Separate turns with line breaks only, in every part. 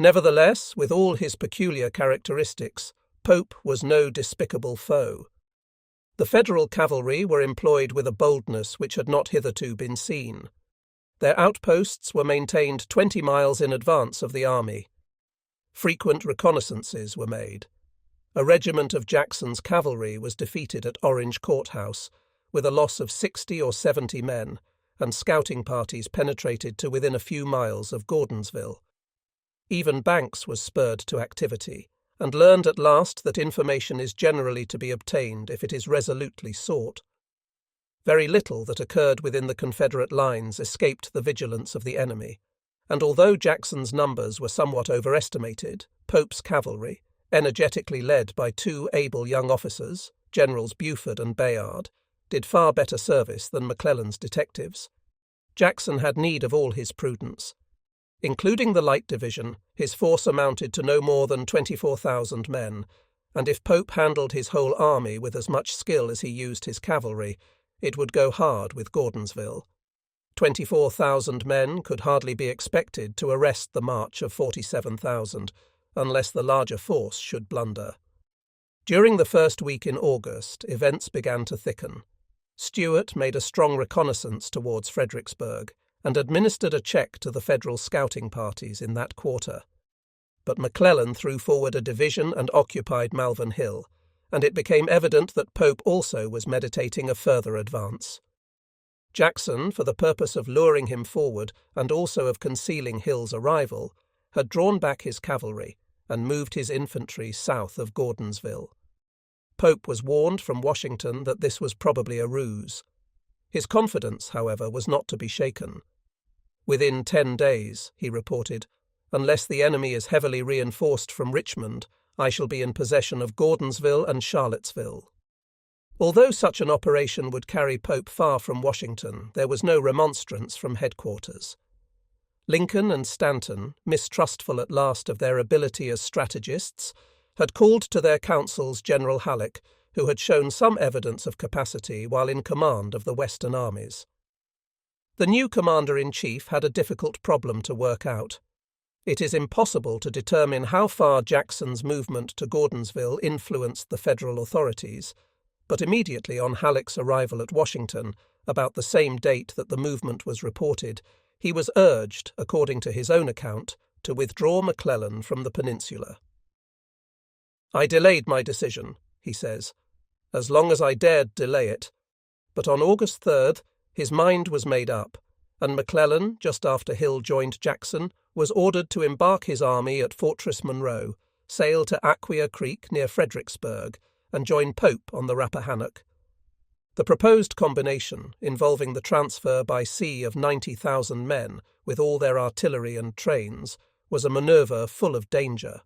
Nevertheless, with all his peculiar characteristics, Pope was no despicable foe. The Federal cavalry were employed with a boldness which had not hitherto been seen. Their outposts were maintained 20 miles in advance of the army. Frequent reconnaissances were made. A regiment of Jackson's cavalry was defeated at Orange Courthouse, with a loss of 60 or 70 men, and scouting parties penetrated to within a few miles of Gordonsville. Even Banks was spurred to activity, and learned at last that information is generally to be obtained if it is resolutely sought. Very little that occurred within the Confederate lines escaped the vigilance of the enemy, and although Jackson's numbers were somewhat overestimated, Pope's cavalry, energetically led by two able young officers, Generals Buford and Bayard, did far better service than McClellan's detectives. Jackson had need of all his prudence. Including the light division, his force amounted to no more than 24,000 men, and if Pope handled his whole army with as much skill as he used his cavalry, it would go hard with Gordonsville. 24,000 men could hardly be expected to arrest the march of 47,000, unless the larger force should blunder. During the first week in August, events began to thicken. Stuart made a strong reconnaissance towards Fredericksburg and administered a check to the Federal scouting parties in that quarter. But McClellan threw forward a division and occupied Malvern Hill, and it became evident that Pope also was meditating a further advance. Jackson, for the purpose of luring him forward and also of concealing Hill's arrival, had drawn back his cavalry and moved his infantry south of Gordonsville. Pope was warned from Washington that this was probably a ruse. His confidence, however, was not to be shaken. "Within 10 days," he reported, "unless the enemy is heavily reinforced from Richmond, I shall be in possession of Gordonsville and Charlottesville." Although such an operation would carry Pope far from Washington, there was no remonstrance from headquarters. Lincoln and Stanton, mistrustful at last of their ability as strategists, had called to their councils General Halleck, who had shown some evidence of capacity while in command of the Western armies. The new commander-in-chief had a difficult problem to work out. It is impossible to determine how far Jackson's movement to Gordonsville influenced the Federal authorities, but immediately on Halleck's arrival at Washington, about the same date that the movement was reported, he was urged, according to his own account, to withdraw McClellan from the peninsula. "I delayed my decision," he says, "as long as I dared delay it, but on August 3rd his mind was made up, and McClellan, just after Hill joined Jackson, was ordered to embark his army at Fortress Monroe, sail to Aquia Creek near Fredericksburg, and join Pope on the Rappahannock. The proposed combination, involving the transfer by sea of 90,000 men with all their artillery and trains, was a manoeuvre full of danger.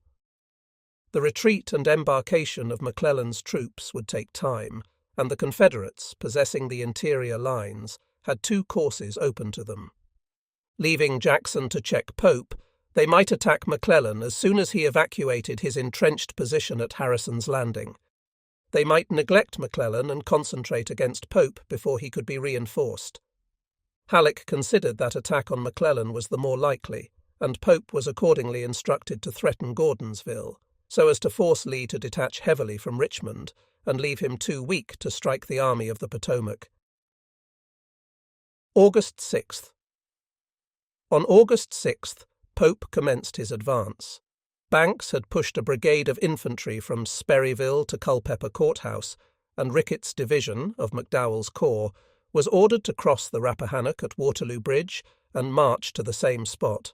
The retreat and embarkation of McClellan's troops would take time, and the Confederates, possessing the interior lines, had two courses open to them. Leaving Jackson to check Pope, they might attack McClellan as soon as he evacuated his entrenched position at Harrison's Landing. They might neglect McClellan and concentrate against Pope before he could be reinforced. Halleck considered that attack on McClellan was the more likely, and Pope was accordingly instructed to threaten Gordonsville, so as to force Lee to detach heavily from Richmond and leave him too weak to strike the Army of the Potomac. August 6th. On August 6th, Pope commenced his advance. Banks had pushed a brigade of infantry from Sperryville to Culpeper Courthouse, and Ricketts' division of McDowell's corps was ordered to cross the Rappahannock at Waterloo Bridge and march to the same spot.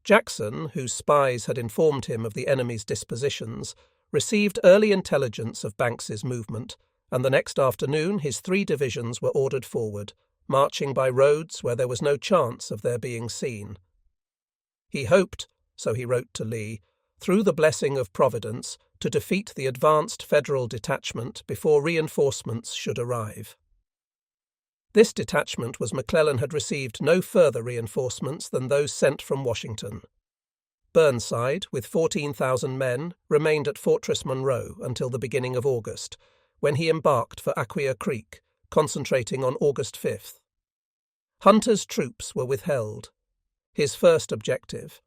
Jackson, whose spies had informed him of the enemy's dispositions, received early intelligence of Banks's movement, and the next afternoon his 3 divisions were ordered forward, marching by roads where there was no chance of their being seen. He hoped, so he wrote to Lee, through the blessing of Providence, to defeat the advanced Federal detachment before reinforcements should arrive. This detachment was McClellan had received no further reinforcements than those sent from Washington. Burnside, with 14,000 men, remained at Fortress Monroe until the beginning of August, when he embarked for Aquia Creek, concentrating on August 5th. Hunter's troops were withheld. His first objective,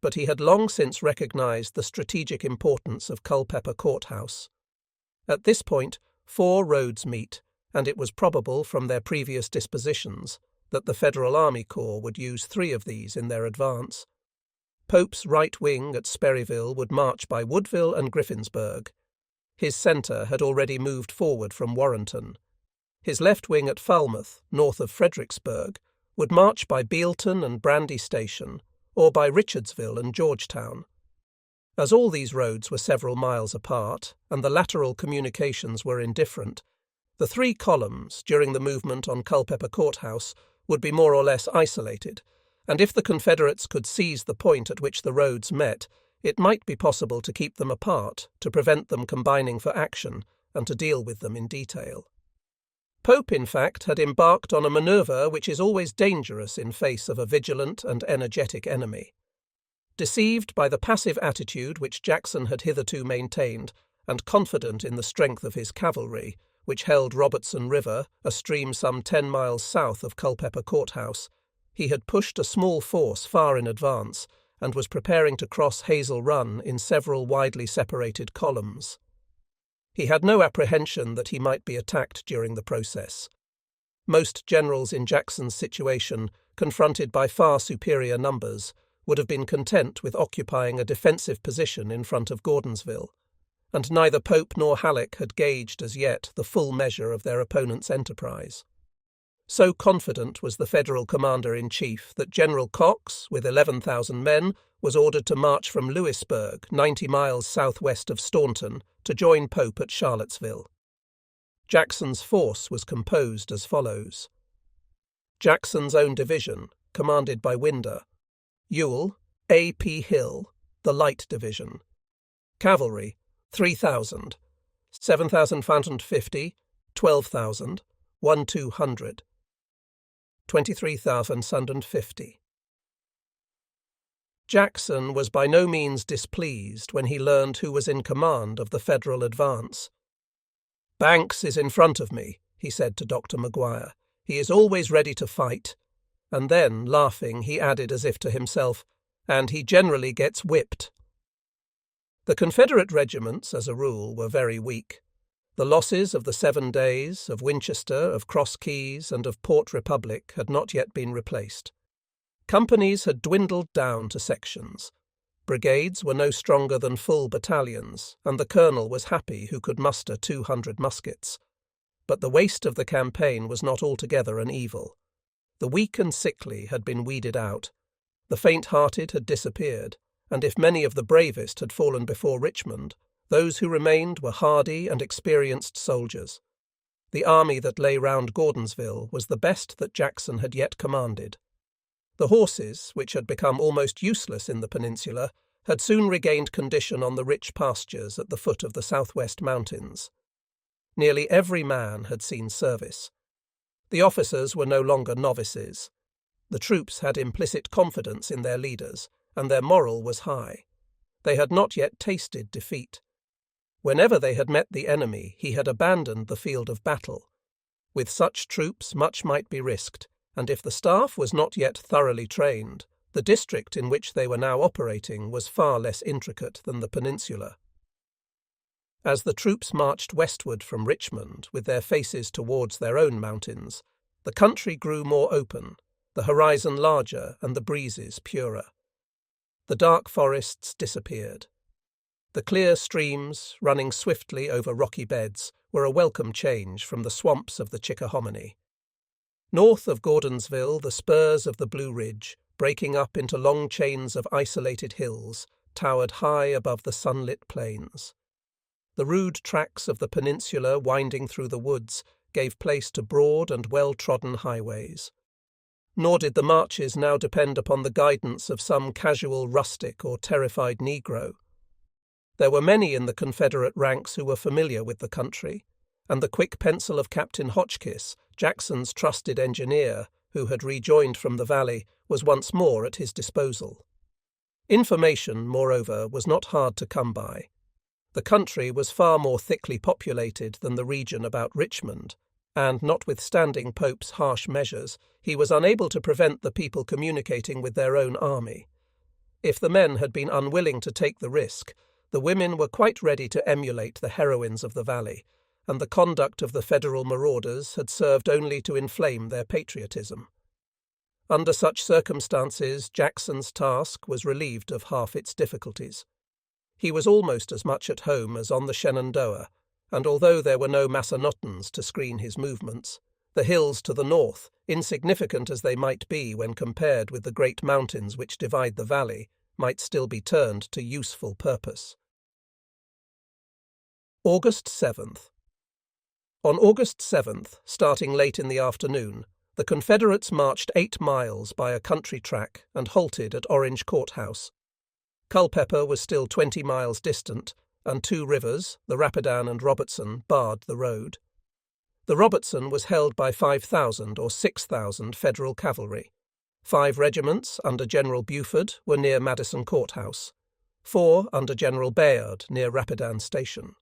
but he had long since recognized the strategic importance of Culpeper Courthouse. At this point, 4 roads meet, and it was probable from their previous dispositions that the Federal Army Corps would use 3 of these in their advance. Pope's right wing at Sperryville would march by Woodville and Griffinsburg. His centre had already moved forward from Warrenton. His left wing at Falmouth, north of Fredericksburg, would march by Bealton and Brandy Station, or by Richardsville and Georgetown. As all these roads were several miles apart, and the lateral communications were indifferent, the 3 columns, during the movement on Culpeper Courthouse, would be more or less isolated, and if the Confederates could seize the point at which the roads met, it might be possible to keep them apart, to prevent them combining for action, and to deal with them in detail. Pope, in fact, had embarked on a manoeuvre which is always dangerous in face of a vigilant and energetic enemy. Deceived by the passive attitude which Jackson had hitherto maintained, and confident in the strength of his cavalry, which held Robertson River, a stream some 10 miles south of Culpeper Courthouse, he had pushed a small force far in advance, and was preparing to cross Hazel Run in several widely separated columns. He had no apprehension that he might be attacked during the process. Most generals in Jackson's situation, confronted by far superior numbers, would have been content with occupying a defensive position in front of Gordonsville, and neither Pope nor Halleck had gauged as yet the full measure of their opponent's enterprise. So confident was the Federal commander-in-chief that General Cox, with 11,000 men, was ordered to march from Lewisburg, 90 miles southwest of Staunton, to join Pope at Charlottesville. Jackson's force was composed as follows. Jackson's own division, commanded by Winder. Ewell, A. P. Hill, the Light Division. Cavalry, 3,000, 7,550, 12,000, 1,200. 23,050. Jackson was by no means displeased when he learned who was in command of the Federal advance. "Banks is in front of me," he said to Dr. Maguire. "He is always ready to fight." And then, laughing, he added as if to himself, "And he generally gets whipped." The Confederate regiments, as a rule, were very weak. The losses of the 7 Days, of Winchester, of Cross Keys, and of Port Republic had not yet been replaced. Companies had dwindled down to sections. Brigades were no stronger than full battalions, and the colonel was happy who could muster 200 muskets. But the waste of the campaign was not altogether an evil. The weak and sickly had been weeded out. The faint-hearted had disappeared, and if many of the bravest had fallen before Richmond, those who remained were hardy and experienced soldiers. The army that lay round Gordonsville was the best that Jackson had yet commanded. The horses, which had become almost useless in the peninsula, had soon regained condition on the rich pastures at the foot of the southwest mountains. Nearly every man had seen service. The officers were no longer novices. The troops had implicit confidence in their leaders, and their moral was high. They had not yet tasted defeat. Whenever they had met the enemy, he had abandoned the field of battle. With such troops much might be risked, and if the staff was not yet thoroughly trained, the district in which they were now operating was far less intricate than the peninsula. As the troops marched westward from Richmond, with their faces towards their own mountains, the country grew more open, the horizon larger and the breezes purer. The dark forests disappeared. The clear streams, running swiftly over rocky beds, were a welcome change from the swamps of the Chickahominy. North of Gordonsville, the spurs of the Blue Ridge, breaking up into long chains of isolated hills, towered high above the sunlit plains. The rude tracks of the peninsula winding through the woods gave place to broad and well-trodden highways. Nor did the marches now depend upon the guidance of some casual rustic or terrified Negro. There were many in the Confederate ranks who were familiar with the country, and the quick pencil of Captain Hotchkiss, Jackson's trusted engineer, who had rejoined from the valley, was once more at his disposal. Information, moreover, was not hard to come by. The country was far more thickly populated than the region about Richmond, and, notwithstanding Pope's harsh measures, he was unable to prevent the people communicating with their own army. If the men had been unwilling to take the risk, the women were quite ready to emulate the heroines of the valley, and the conduct of the federal marauders had served only to inflame their patriotism. Under such circumstances, Jackson's task was relieved of half its difficulties. He was almost as much at home as on the Shenandoah, and although there were no Massanuttons to screen his movements, the hills to the north, insignificant as they might be when compared with the great mountains which divide the valley, might still be turned to useful purpose. August 7th. On August 7th, starting late in the afternoon, the Confederates marched 8 miles by a country track and halted at Orange Courthouse. Culpeper was still 20 miles distant, and 2 rivers, the Rapidan and Robertson, barred the road. The Robertson was held by 5,000 or 6,000 Federal cavalry. 5 regiments under General Buford were near Madison Courthouse, 4 under General Bayard near Rapidan Station.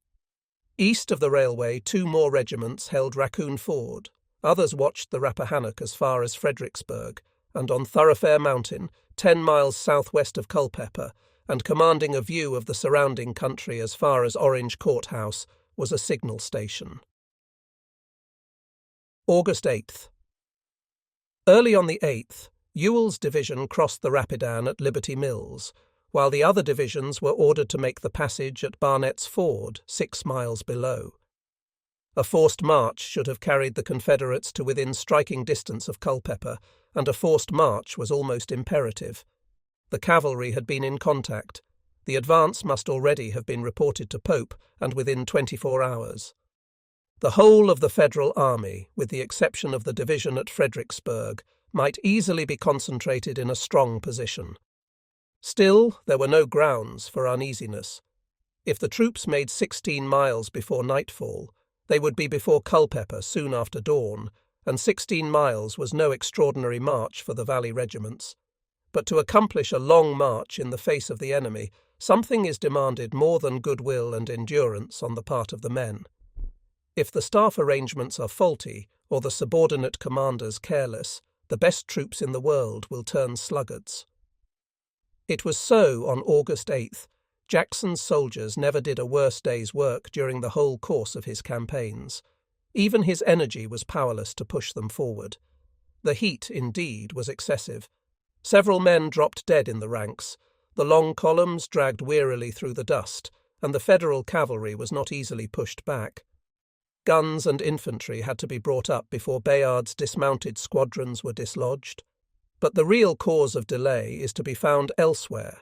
East of the railway, 2 more regiments held Raccoon Ford. Others watched the Rappahannock as far as Fredericksburg, and on Thoroughfare Mountain, 10 miles southwest of Culpeper, and commanding a view of the surrounding country as far as Orange Courthouse, was a signal station. August 8th. Early on the 8th, Ewell's division crossed the Rapidan at Liberty Mills, while the other divisions were ordered to make the passage at Barnett's Ford, 6 miles below. A forced march should have carried the Confederates to within striking distance of Culpeper, and a forced march was almost imperative. The cavalry had been in contact. The advance must already have been reported to Pope, and within 24 hours. The whole of the Federal army, with the exception of the division at Fredericksburg, might easily be concentrated in a strong position. Still, there were no grounds for uneasiness. If the troops made 16 miles before nightfall, they would be before Culpeper soon after dawn, and 16 miles was no extraordinary march for the Valley regiments. But to accomplish a long march in the face of the enemy, something is demanded more than goodwill and endurance on the part of the men. If the staff arrangements are faulty, or the subordinate commanders careless, the best troops in the world will turn sluggards. It was so on August 8th. Jackson's soldiers never did a worse day's work during the whole course of his campaigns. Even his energy was powerless to push them forward. The heat, indeed, was excessive. Several men dropped dead in the ranks. The long columns dragged wearily through the dust, and the Federal cavalry was not easily pushed back. Guns and infantry had to be brought up before Bayard's dismounted squadrons were dislodged. But the real cause of delay is to be found elsewhere.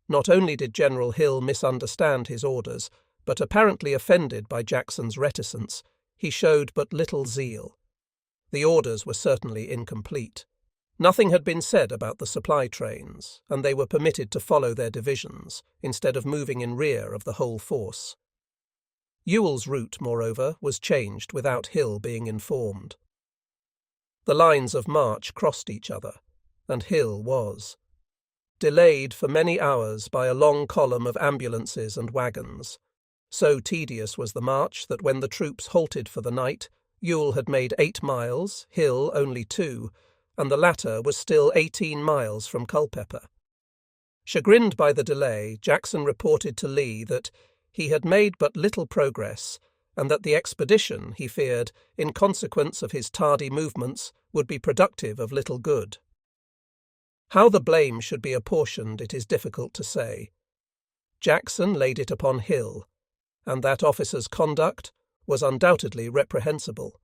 Not only did General Hill misunderstand his orders, but apparently offended by Jackson's reticence, he showed but little zeal. The orders were certainly incomplete. Nothing had been said about the supply trains, and they were permitted to follow their divisions, instead of moving in rear of the whole force. Ewell's route, moreover, was changed without Hill being informed. The lines of march crossed each other, and Hill was delayed for many hours by a long column of ambulances and wagons. So tedious was the march that when the troops halted for the night, Ewell had made 8 miles, Hill only 2, and the latter was still 18 miles from Culpeper. Chagrined by the delay, Jackson reported to Lee that he had made but little progress, and that the expedition, he feared, in consequence of his tardy movements, would be productive of little good. How the blame should be apportioned it is difficult to say. Jackson laid it upon Hill, and that officer's conduct was undoubtedly reprehensible.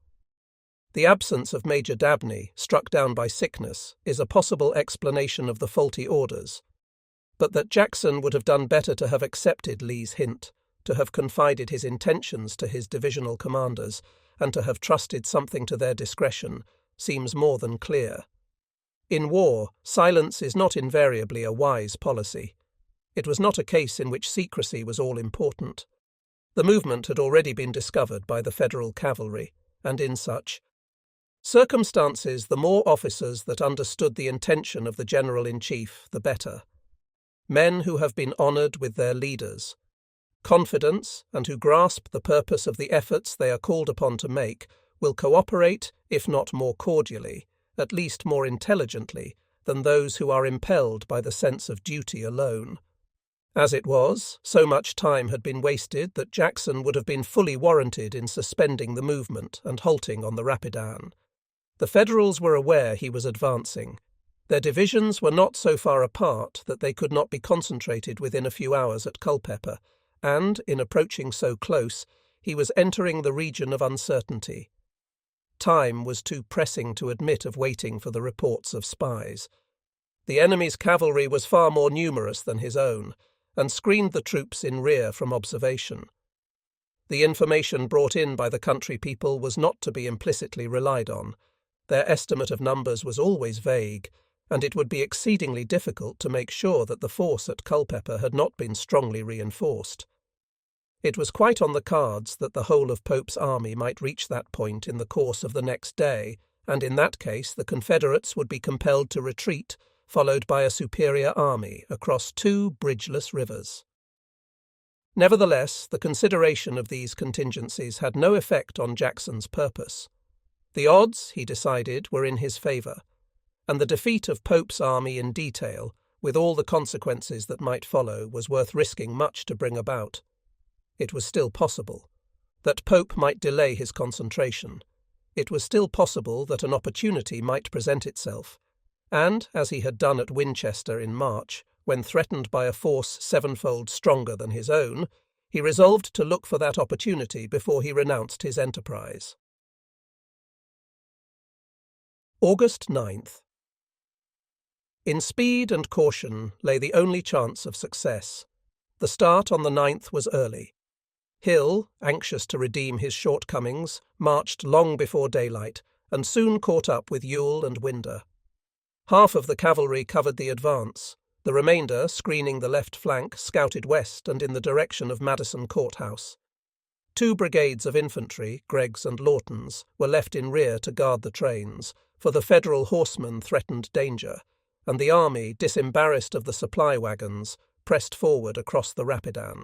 The absence of Major Dabney, struck down by sickness, is a possible explanation of the faulty orders, but that Jackson would have done better to have accepted Lee's hint, to have confided his intentions to his divisional commanders, and to have trusted something to their discretion, seems more than clear. In war, silence is not invariably a wise policy. It was not a case in which secrecy was all important. The movement had already been discovered by the Federal cavalry, and in such circumstances the more officers that understood the intention of the General-in-Chief, the better. Men who have been honoured with their leaders, confidence, and who grasp the purpose of the efforts they are called upon to make, will cooperate, if not more cordially, at least more intelligently, than those who are impelled by the sense of duty alone. As it was, so much time had been wasted that Jackson would have been fully warranted in suspending the movement and halting on the Rapidan. The Federals were aware he was advancing. Their divisions were not so far apart that they could not be concentrated within a few hours at Culpeper, and, in approaching so close, he was entering the region of uncertainty. Time was too pressing to admit of waiting for the reports of spies. The enemy's cavalry was far more numerous than his own, and screened the troops in rear from observation. The information brought in by the country people was not to be implicitly relied on. Their estimate of numbers was always vague, and it would be exceedingly difficult to make sure that the force at Culpeper had not been strongly reinforced. It was quite on the cards that the whole of Pope's army might reach that point in the course of the next day, and in that case the Confederates would be compelled to retreat, followed by a superior army across 2 bridgeless rivers. Nevertheless, the consideration of these contingencies had no effect on Jackson's purpose. The odds, he decided, were in his favour, and the defeat of Pope's army in detail, with all the consequences that might follow, was worth risking much to bring about. It was still possible that Pope might delay his concentration. It was still possible that an opportunity might present itself, and, as he had done at Winchester in March, when threatened by a force 7-fold stronger than his own, he resolved to look for that opportunity before he renounced his enterprise. August 9th. In speed and caution lay the only chance of success. The start on the 9th was early. Hill, anxious to redeem his shortcomings, marched long before daylight, and soon caught up with Ewell and Winder. Half of the cavalry covered the advance. The remainder, screening the left flank, scouted west and in the direction of Madison Courthouse. 2 brigades of infantry, Gregg's and Lawton's, were left in rear to guard the trains, for the Federal horsemen threatened danger, and the army, disembarrassed of the supply wagons, pressed forward across the Rapidan.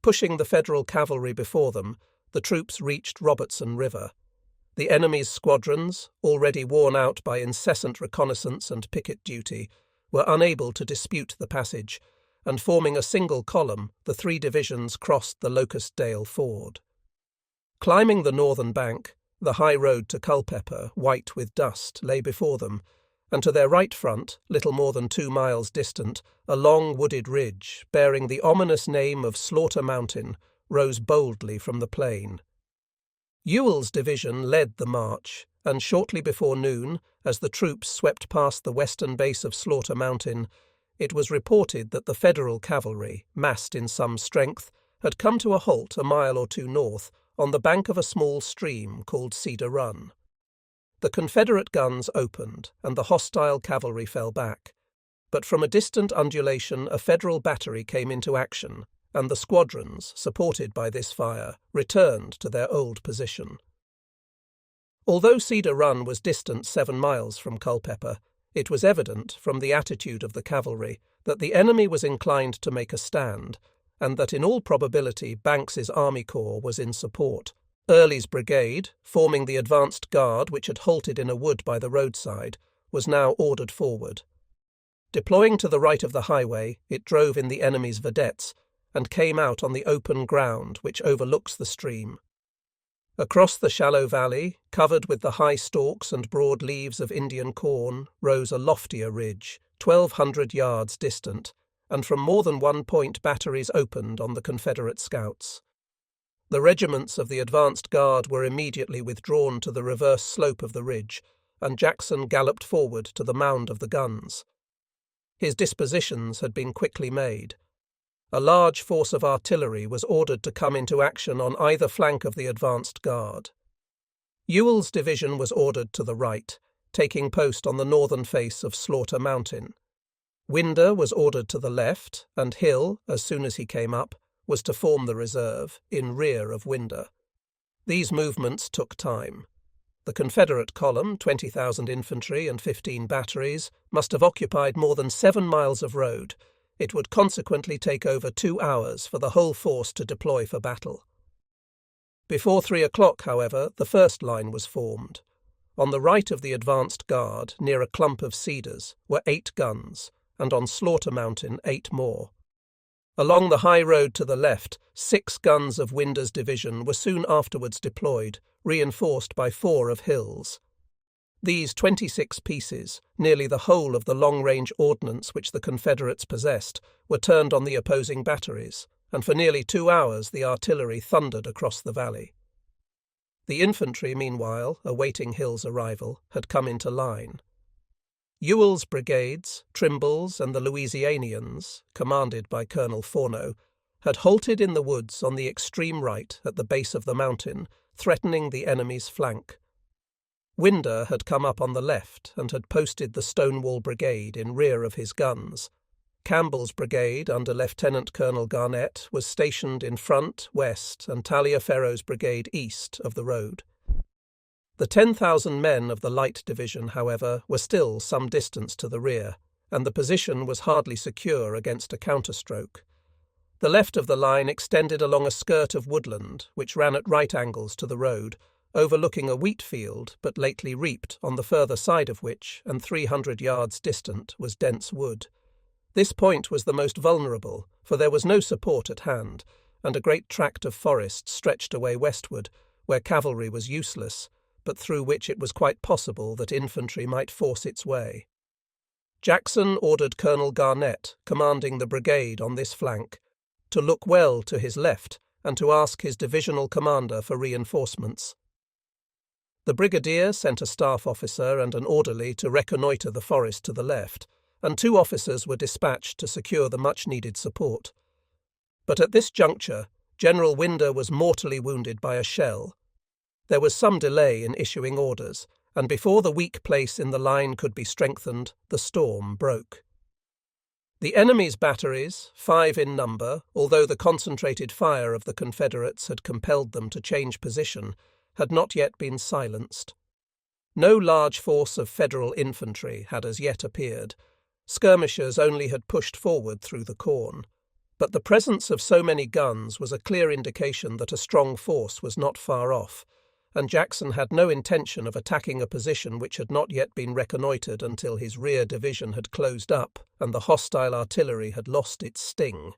Pushing the Federal cavalry before them, the troops reached Robertson River. The enemy's squadrons, already worn out by incessant reconnaissance and picket duty, were unable to dispute the passage, and forming a single column, the 3 divisions crossed the Locust Dale ford. Climbing the northern bank, the high road to Culpeper, white with dust, lay before them, and to their right front, little more than 2 miles distant, a long wooded ridge, bearing the ominous name of Slaughter Mountain, rose boldly from the plain. Ewell's division led the march, and shortly before noon, as the troops swept past the western base of Slaughter Mountain, it was reported that the Federal cavalry, massed in some strength, had come to a halt a mile or 2 north, on the bank of a small stream called Cedar Run. The Confederate guns opened, and the hostile cavalry fell back, but from a distant undulation a Federal battery came into action, and the squadrons, supported by this fire, returned to their old position. Although Cedar Run was distant 7 miles from Culpeper, it was evident, from the attitude of the cavalry, that the enemy was inclined to make a stand, and that in all probability Banks's army corps was in support. Early's brigade, forming the advanced guard which had halted in a wood by the roadside, was now ordered forward. Deploying to the right of the highway, it drove in the enemy's vedettes, and came out on the open ground which overlooks the stream. Across the shallow valley, covered with the high stalks and broad leaves of Indian corn, rose a loftier ridge, 1,200 yards distant, and from more than one point batteries opened on the Confederate scouts. The regiments of the advanced guard were immediately withdrawn to the reverse slope of the ridge, and Jackson galloped forward to the mound of the guns. His dispositions had been quickly made. A large force of artillery was ordered to come into action on either flank of the advanced guard. Ewell's division was ordered to the right, taking post on the northern face of Slaughter Mountain. Winder was ordered to the left, and Hill, as soon as he came up, was to form the reserve, in rear of Winder. These movements took time. The Confederate column, 20,000 infantry and 15 batteries, must have occupied more than 7 miles of road. It would consequently take over 2 hours for the whole force to deploy for battle. Before 3 o'clock, however, the first line was formed. On the right of the advanced guard, near a clump of cedars, were 8 guns, and on Slaughter Mountain 8 more. Along the high road to the left, 6 guns of Winder's division were soon afterwards deployed, reinforced by 4 of Hill's. These 26 pieces, nearly the whole of the long-range ordnance which the Confederates possessed, were turned on the opposing batteries, and for nearly 2 hours the artillery thundered across the valley. The infantry, meanwhile, awaiting Hill's arrival, had come into line. Ewell's brigades, Trimble's and the Louisianians, commanded by Colonel Forno, had halted in the woods on the extreme right at the base of the mountain, threatening the enemy's flank. Winder had come up on the left and had posted the Stonewall Brigade in rear of his guns. Campbell's brigade, under Lieutenant Colonel Garnett, was stationed in front, west, and Taliaferro's brigade east of the road. The 10,000 men of the Light Division, however, were still some distance to the rear, and the position was hardly secure against a counterstroke. The left of the line extended along a skirt of woodland, which ran at right angles to the road, overlooking a wheat field but lately reaped, on the further side of which, and 300 yards distant, was dense wood. This point was the most vulnerable, for there was no support at hand, and a great tract of forest stretched away westward, where cavalry was useless, but through which it was quite possible that infantry might force its way. Jackson ordered Colonel Garnett, commanding the brigade on this flank, to look well to his left and to ask his divisional commander for reinforcements. The brigadier sent a staff officer and an orderly to reconnoitre the forest to the left, and 2 officers were dispatched to secure the much-needed support. But at this juncture, General Winder was mortally wounded by a shell. There was some delay in issuing orders, and before the weak place in the line could be strengthened, the storm broke. The enemy's batteries, 5 in number, although the concentrated fire of the Confederates had compelled them to change position, had not yet been silenced. No large force of Federal infantry had as yet appeared. Skirmishers only had pushed forward through the corn. But the presence of so many guns was a clear indication that a strong force was not far off, and Jackson had no intention of attacking a position which had not yet been reconnoitred until his rear division had closed up and the hostile artillery had lost its sting.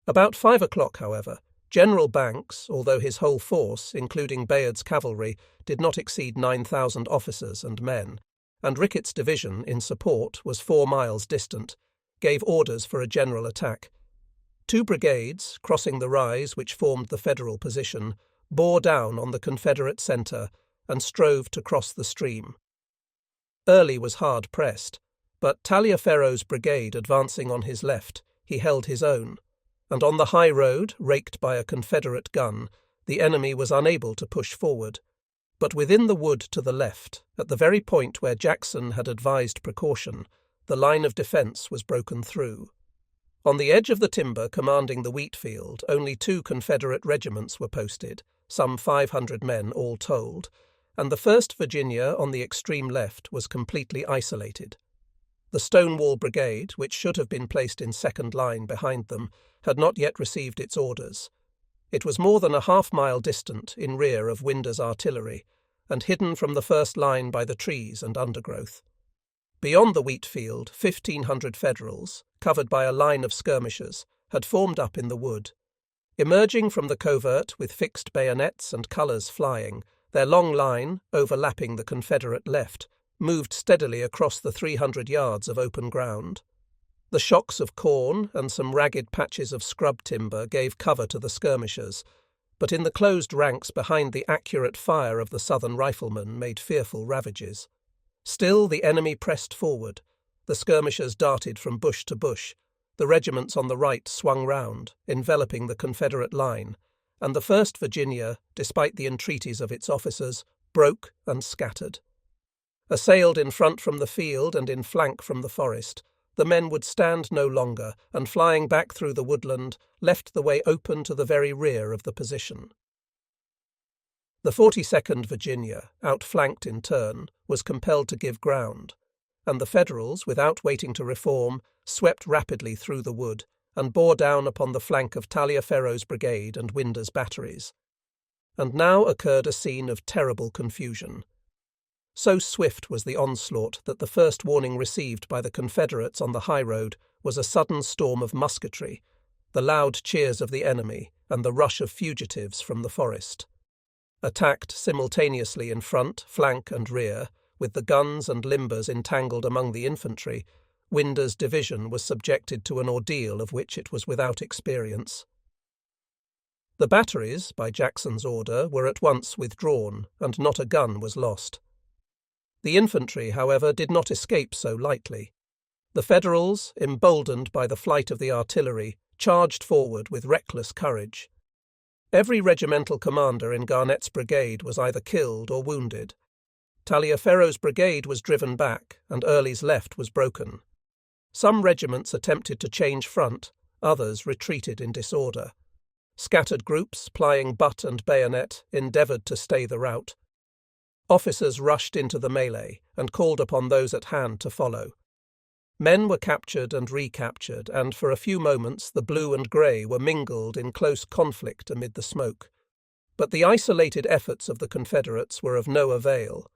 About 5 o'clock, however, General Banks, although his whole force, including Bayard's cavalry, did not exceed 9,000 officers and men, and Rickett's division, in support, was 4 miles distant, gave orders for a general attack. 2 brigades, crossing the rise which formed the Federal position, bore down on the Confederate centre and strove to cross the stream. Early was hard pressed, but Taliaferro's brigade advancing on his left, he held his own, and on the high road, raked by a Confederate gun, the enemy was unable to push forward. But within the wood to the left, at the very point where Jackson had advised precaution, the line of defence was broken through. On the edge of the timber commanding the wheat field, only 2 Confederate regiments were posted, some 500 men all told, and the 1st Virginia on the extreme left was completely isolated. The Stonewall Brigade, which should have been placed in second line behind them, had not yet received its orders. It was more than a half-mile distant in rear of Winder's artillery, and hidden from the first line by the trees and undergrowth. Beyond the wheat field, 1,500 Federals, covered by a line of skirmishers, had formed up in the wood. Emerging from the covert with fixed bayonets and colours flying, their long line, overlapping the Confederate left, moved steadily across the 300 yards of open ground. The shocks of corn and some ragged patches of scrub timber gave cover to the skirmishers, but in the closed ranks behind the accurate fire of the Southern riflemen made fearful ravages. Still the enemy pressed forward. The skirmishers darted from bush to bush. The regiments on the right swung round, enveloping the Confederate line, and the 1st Virginia, despite the entreaties of its officers, broke and scattered. Assailed in front from the field and in flank from the forest, the men would stand no longer, and flying back through the woodland, left the way open to the very rear of the position. The 42nd Virginia, outflanked in turn, was compelled to give ground, and the Federals, without waiting to reform, swept rapidly through the wood and bore down upon the flank of Taliaferro's brigade and Winder's batteries. And now occurred a scene of terrible confusion. So swift was the onslaught that the first warning received by the Confederates on the high road was a sudden storm of musketry, the loud cheers of the enemy, and the rush of fugitives from the forest. Attacked simultaneously in front, flank, and rear, with the guns and limbers entangled among the infantry, Winder's division was subjected to an ordeal of which it was without experience. The batteries, by Jackson's order, were at once withdrawn, and not a gun was lost. The infantry, however, did not escape so lightly. The Federals, emboldened by the flight of the artillery, charged forward with reckless courage. Every regimental commander in Garnett's brigade was either killed or wounded. Taliaferro's brigade was driven back, and Early's left was broken. Some regiments attempted to change front, others retreated in disorder. Scattered groups, plying butt and bayonet, endeavoured to stay the rout. Officers rushed into the melee and called upon those at hand to follow. Men were captured and recaptured, and for a few moments the blue and grey were mingled in close conflict amid the smoke. But the isolated efforts of the Confederates were of no avail.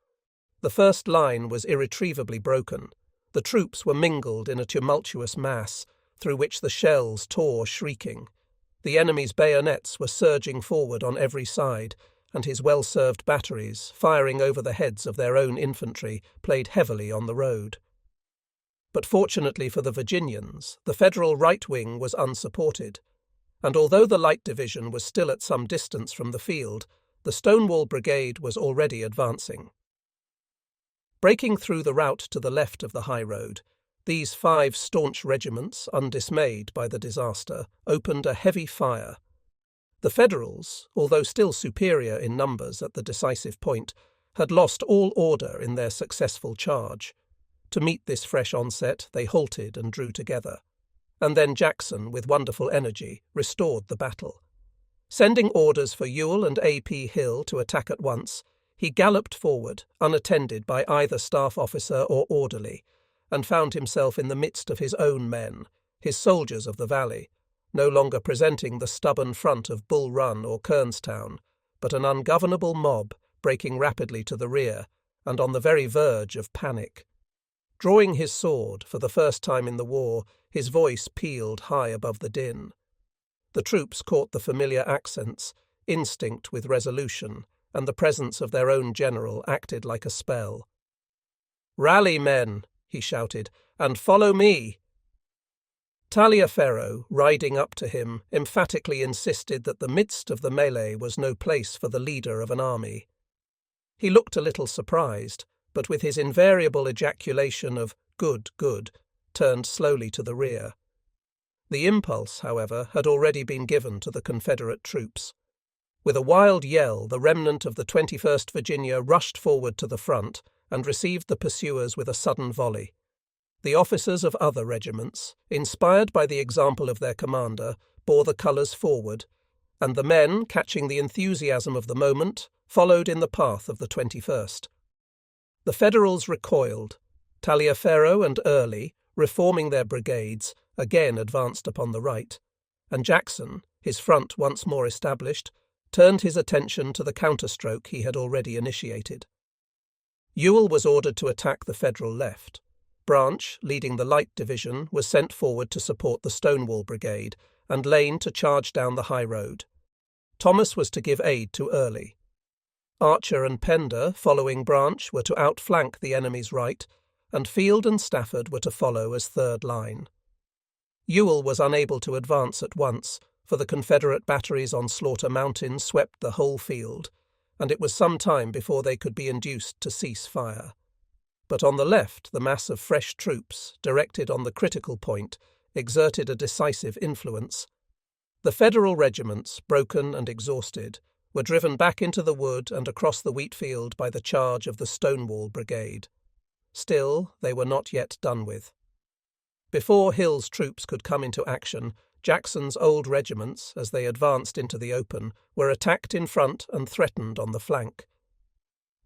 The first line was irretrievably broken. The troops were mingled in a tumultuous mass, through which the shells tore shrieking. The enemy's bayonets were surging forward on every side, and his well-served batteries, firing over the heads of their own infantry, played heavily on the road. But fortunately for the Virginians, the Federal right wing was unsupported, and although the Light Division was still at some distance from the field, the Stonewall Brigade was already advancing. Breaking through the rout to the left of the high road, these 5 staunch regiments, undismayed by the disaster, opened a heavy fire. The Federals, although still superior in numbers at the decisive point, had lost all order in their successful charge. To meet this fresh onset, they halted and drew together. And then Jackson, with wonderful energy, restored the battle. Sending orders for Ewell and A.P. Hill to attack at once, he galloped forward, unattended by either staff officer or orderly, and found himself in the midst of his own men, his soldiers of the valley, no longer presenting the stubborn front of Bull Run or Kernstown, but an ungovernable mob breaking rapidly to the rear, and on the very verge of panic. Drawing his sword, for the first time in the war, his voice pealed high above the din. The troops caught the familiar accents, instinct with resolution, and the presence of their own general acted like a spell. "Rally, men," he shouted, "and follow me." Taliaferro, riding up to him, emphatically insisted that the midst of the melee was no place for the leader of an army. He looked a little surprised, but with his invariable ejaculation of "good, good," turned slowly to the rear. The impulse, however, had already been given to the Confederate troops. With a wild yell, the remnant of the 21st Virginia rushed forward to the front and received the pursuers with a sudden volley. The officers of other regiments, inspired by the example of their commander, bore the colours forward, and the men, catching the enthusiasm of the moment, followed in the path of the 21st. The Federals recoiled. Taliaferro and Early, reforming their brigades, again advanced upon the right, and Jackson, his front once more established, turned his attention to the counterstroke he had already initiated. Ewell was ordered to attack the Federal left. Branch, leading the Light Division, was sent forward to support the Stonewall Brigade, and Lane to charge down the high road. Thomas was to give aid to Early. Archer and Pender, following Branch, were to outflank the enemy's right, and Field and Stafford were to follow as third line. Ewell was unable to advance at once, for the Confederate batteries on Slaughter Mountain swept the whole field, and it was some time before they could be induced to cease fire. But on the left, the mass of fresh troops, directed on the critical point, exerted a decisive influence. The Federal regiments, broken and exhausted, were driven back into the wood and across the wheat field by the charge of the Stonewall Brigade. Still, they were not yet done with. Before Hill's troops could come into action, Jackson's old regiments, as they advanced into the open, were attacked in front and threatened on the flank.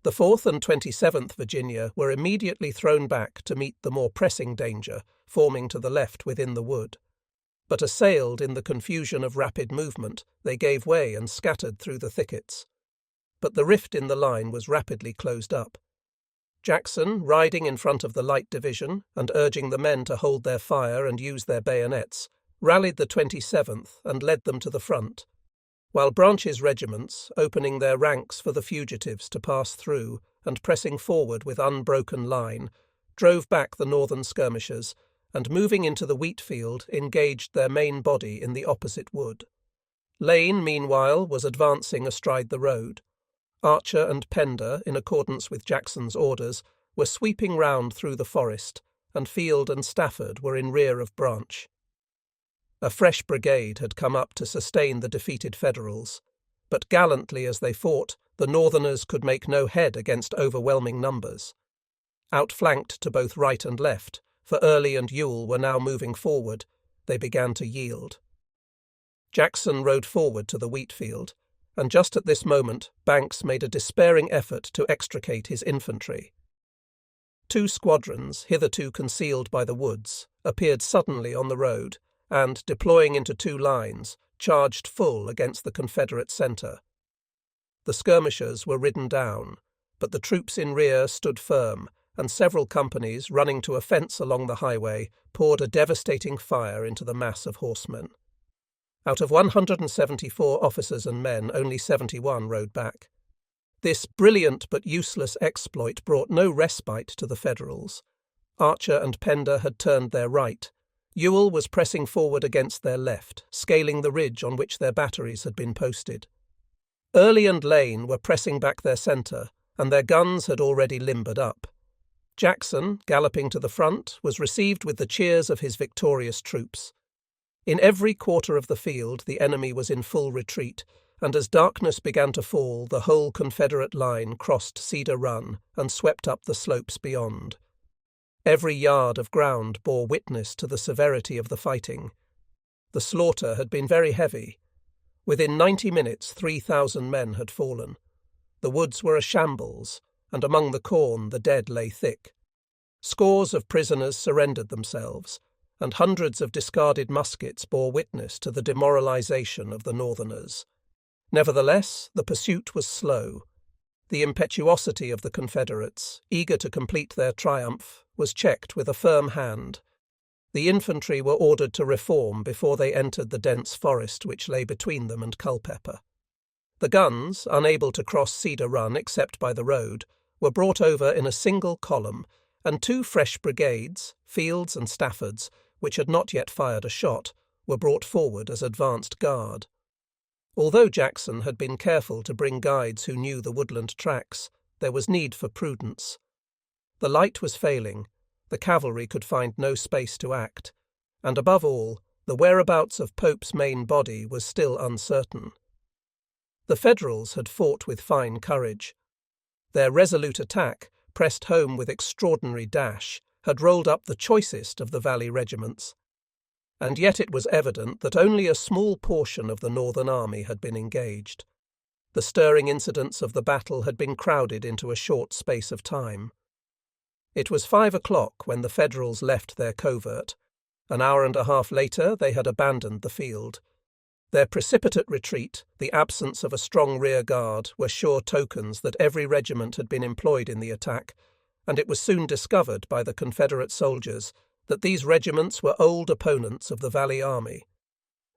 The 4th and 27th Virginia were immediately thrown back to meet the more pressing danger, forming to the left within the wood. But assailed in the confusion of rapid movement, they gave way and scattered through the thickets. But the rift in the line was rapidly closed up. Jackson, riding in front of the light division and urging the men to hold their fire and use their bayonets, rallied the 27th and led them to the front, while Branch's regiments, opening their ranks for the fugitives to pass through and pressing forward with unbroken line, drove back the northern skirmishers and, moving into the wheat field, engaged their main body in the opposite wood. Lane, meanwhile, was advancing astride the road. Archer and Pender, in accordance with Jackson's orders, were sweeping round through the forest, and Field and Stafford were in rear of Branch. A fresh brigade had come up to sustain the defeated Federals, but gallantly as they fought, the Northerners could make no head against overwhelming numbers. Outflanked to both right and left, for Early and Ewell were now moving forward, they began to yield. Jackson rode forward to the wheat field, and just at this moment Banks made a despairing effort to extricate his infantry. Two squadrons, hitherto concealed by the woods, appeared suddenly on the road and, deploying into two lines, charged full against the Confederate centre. The skirmishers were ridden down, but the troops in rear stood firm, and several companies, running to a fence along the highway, poured a devastating fire into the mass of horsemen. Out of 174 officers and men, only 71 rode back. This brilliant but useless exploit brought no respite to the Federals. Archer and Pender had turned their right. Ewell was pressing forward against their left, scaling the ridge on which their batteries had been posted. Early and Lane were pressing back their centre, and their guns had already limbered up. Jackson, galloping to the front, was received with the cheers of his victorious troops. In every quarter of the field the enemy was in full retreat, and as darkness began to fall, the whole Confederate line crossed Cedar Run and swept up the slopes beyond. Every yard of ground bore witness to the severity of the fighting. The slaughter had been very heavy. Within 90 minutes 3,000 men had fallen. The woods were a shambles, and among the corn the dead lay thick. Scores of prisoners surrendered themselves, and hundreds of discarded muskets bore witness to the demoralization of the Northerners. Nevertheless, the pursuit was slow. The impetuosity of the Confederates, eager to complete their triumph, was checked with a firm hand. The infantry were ordered to reform before they entered the dense forest which lay between them and Culpeper. The guns, unable to cross Cedar Run except by the road, were brought over in a single column, and two fresh brigades, Field's and Stafford's, which had not yet fired a shot, were brought forward as advanced guard. Although Jackson had been careful to bring guides who knew the woodland tracks, there was need for prudence. The light was failing, the cavalry could find no space to act, and above all, the whereabouts of Pope's main body was still uncertain. The Federals had fought with fine courage. Their resolute attack, pressed home with extraordinary dash, had rolled up the choicest of the Valley regiments. And yet it was evident that only a small portion of the Northern army had been engaged. The stirring incidents of the battle had been crowded into a short space of time. It was 5 o'clock when the Federals left their covert. An hour and a half later they had abandoned the field. Their precipitate retreat, the absence of a strong rear guard, were sure tokens that every regiment had been employed in the attack, and it was soon discovered by the Confederate soldiers that these regiments were old opponents of the Valley Army.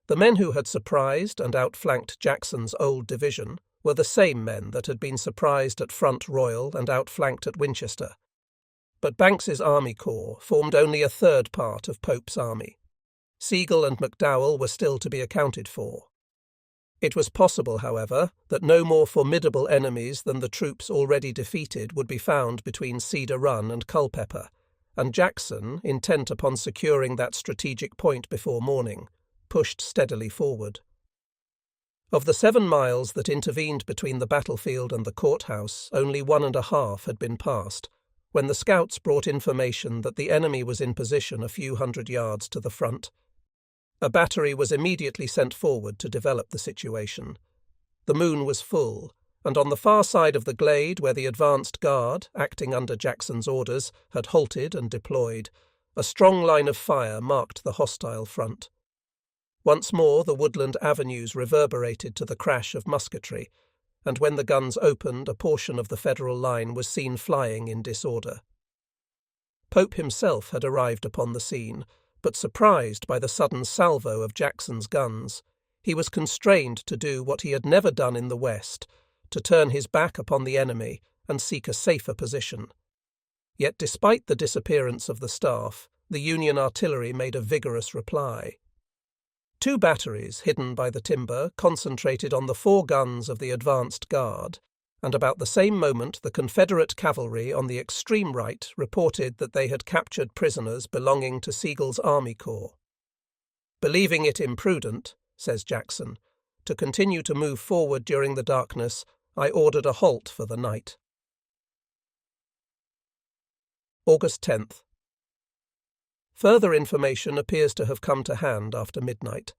The men who had surprised and outflanked Jackson's old division were the same men that had been surprised at Front Royal and outflanked at Winchester. But Banks's army corps formed only a third part of Pope's army. Sigel and McDowell were still to be accounted for. It was possible, however, that no more formidable enemies than the troops already defeated would be found between Cedar Run and Culpeper, and Jackson, intent upon securing that strategic point before morning, pushed steadily forward. Of the 7 miles that intervened between the battlefield and the courthouse, only 1.5 had been passed, when the scouts brought information that the enemy was in position a few hundred yards to the front. A battery was immediately sent forward to develop the situation. The moon was full, and on the far side of the glade where the advanced guard, acting under Jackson's orders, had halted and deployed, a strong line of fire marked the hostile front. Once more the woodland avenues reverberated to the crash of musketry, and when the guns opened, a portion of the Federal line was seen flying in disorder. Pope himself had arrived upon the scene, but surprised by the sudden salvo of Jackson's guns, he was constrained to do what he had never done in the West, to turn his back upon the enemy and seek a safer position. Yet despite the disappearance of the staff, the Union artillery made a vigorous reply. 2 batteries, hidden by the timber, concentrated on the 4 guns of the advanced guard, and about the same moment the Confederate cavalry on the extreme right reported that they had captured prisoners belonging to Sigel's Army Corps. Believing it imprudent, says Jackson, to continue to move forward during the darkness, I ordered a halt for the night. August 10th. Further information appears to have come to hand after midnight,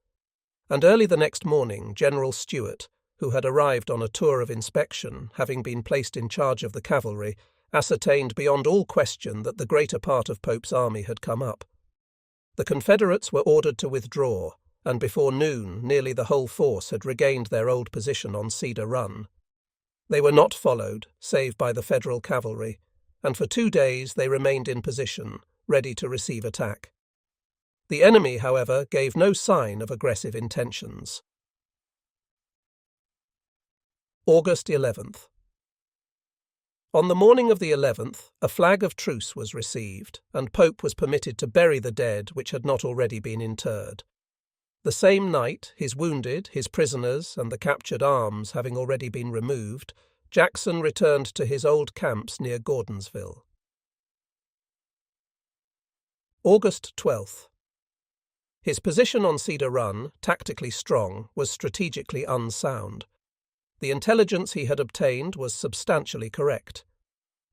and early the next morning General Stuart, who had arrived on a tour of inspection, having been placed in charge of the cavalry, ascertained beyond all question that the greater part of Pope's army had come up. The Confederates were ordered to withdraw, and before noon nearly the whole force had regained their old position on Cedar Run. They were not followed, save by the Federal cavalry, and for 2 days they remained in position, ready to receive attack. The enemy, however, gave no sign of aggressive intentions. August 11th. On the morning of the 11th, a flag of truce was received, and Pope was permitted to bury the dead which had not already been interred. The same night, his wounded, his prisoners, and the captured arms having already been removed, Jackson returned to his old camps near Gordonsville. August 12th. His position on Cedar Run, tactically strong, was strategically unsound. The intelligence he had obtained was substantially correct.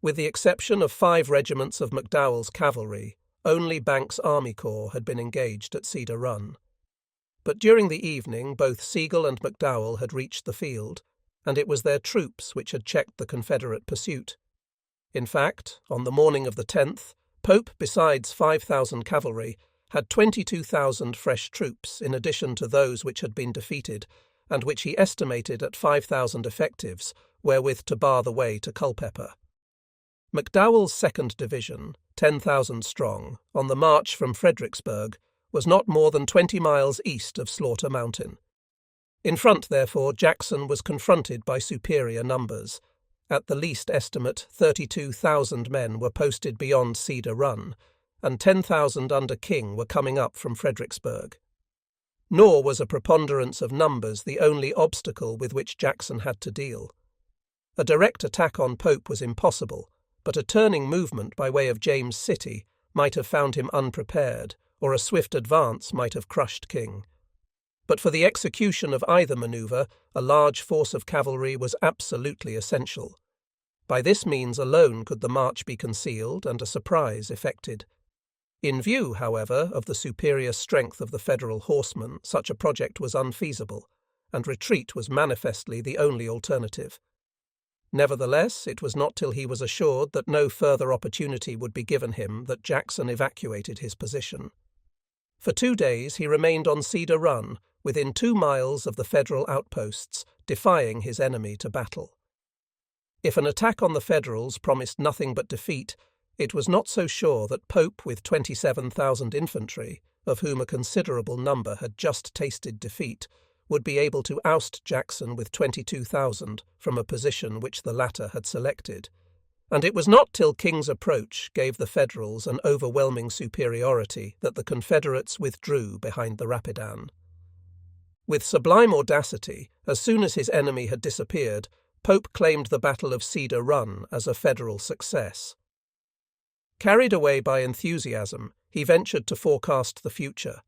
With the exception of 5 regiments of McDowell's cavalry, only Banks' Army Corps had been engaged at Cedar Run. But during the evening both Sigel and McDowell had reached the field, and it was their troops which had checked the Confederate pursuit. In fact, on the morning of the 10th, Pope, besides 5,000 cavalry, had 22,000 fresh troops in addition to those which had been defeated, and which he estimated at 5,000 effectives, wherewith to bar the way to Culpeper. McDowell's 2nd Division, 10,000 strong, on the march from Fredericksburg, was not more than 20 miles east of Slaughter Mountain. In front, therefore, Jackson was confronted by superior numbers. At the least estimate, 32,000 men were posted beyond Cedar Run, and 10,000 under King were coming up from Fredericksburg. Nor was a preponderance of numbers the only obstacle with which Jackson had to deal. A direct attack on Pope was impossible, but a turning movement by way of James City might have found him unprepared, or a swift advance might have crushed King. But for the execution of either manoeuvre, a large force of cavalry was absolutely essential. By this means alone could the march be concealed and a surprise effected. In view, however, of the superior strength of the Federal horsemen, such a project was unfeasible, and retreat was manifestly the only alternative. Nevertheless, it was not till he was assured that no further opportunity would be given him that Jackson evacuated his position. For 2 days he remained on Cedar Run, within 2 miles of the Federal outposts, defying his enemy to battle. If an attack on the Federals promised nothing but defeat, it was not so sure that Pope, with 27,000 infantry, of whom a considerable number had just tasted defeat, would be able to oust Jackson with 22,000 from a position which the latter had selected. And it was not till King's approach gave the Federals an overwhelming superiority that the Confederates withdrew behind the Rapidan. With sublime audacity, as soon as his enemy had disappeared, Pope claimed the Battle of Cedar Run as a Federal success. Carried away by enthusiasm, he ventured to forecast the future.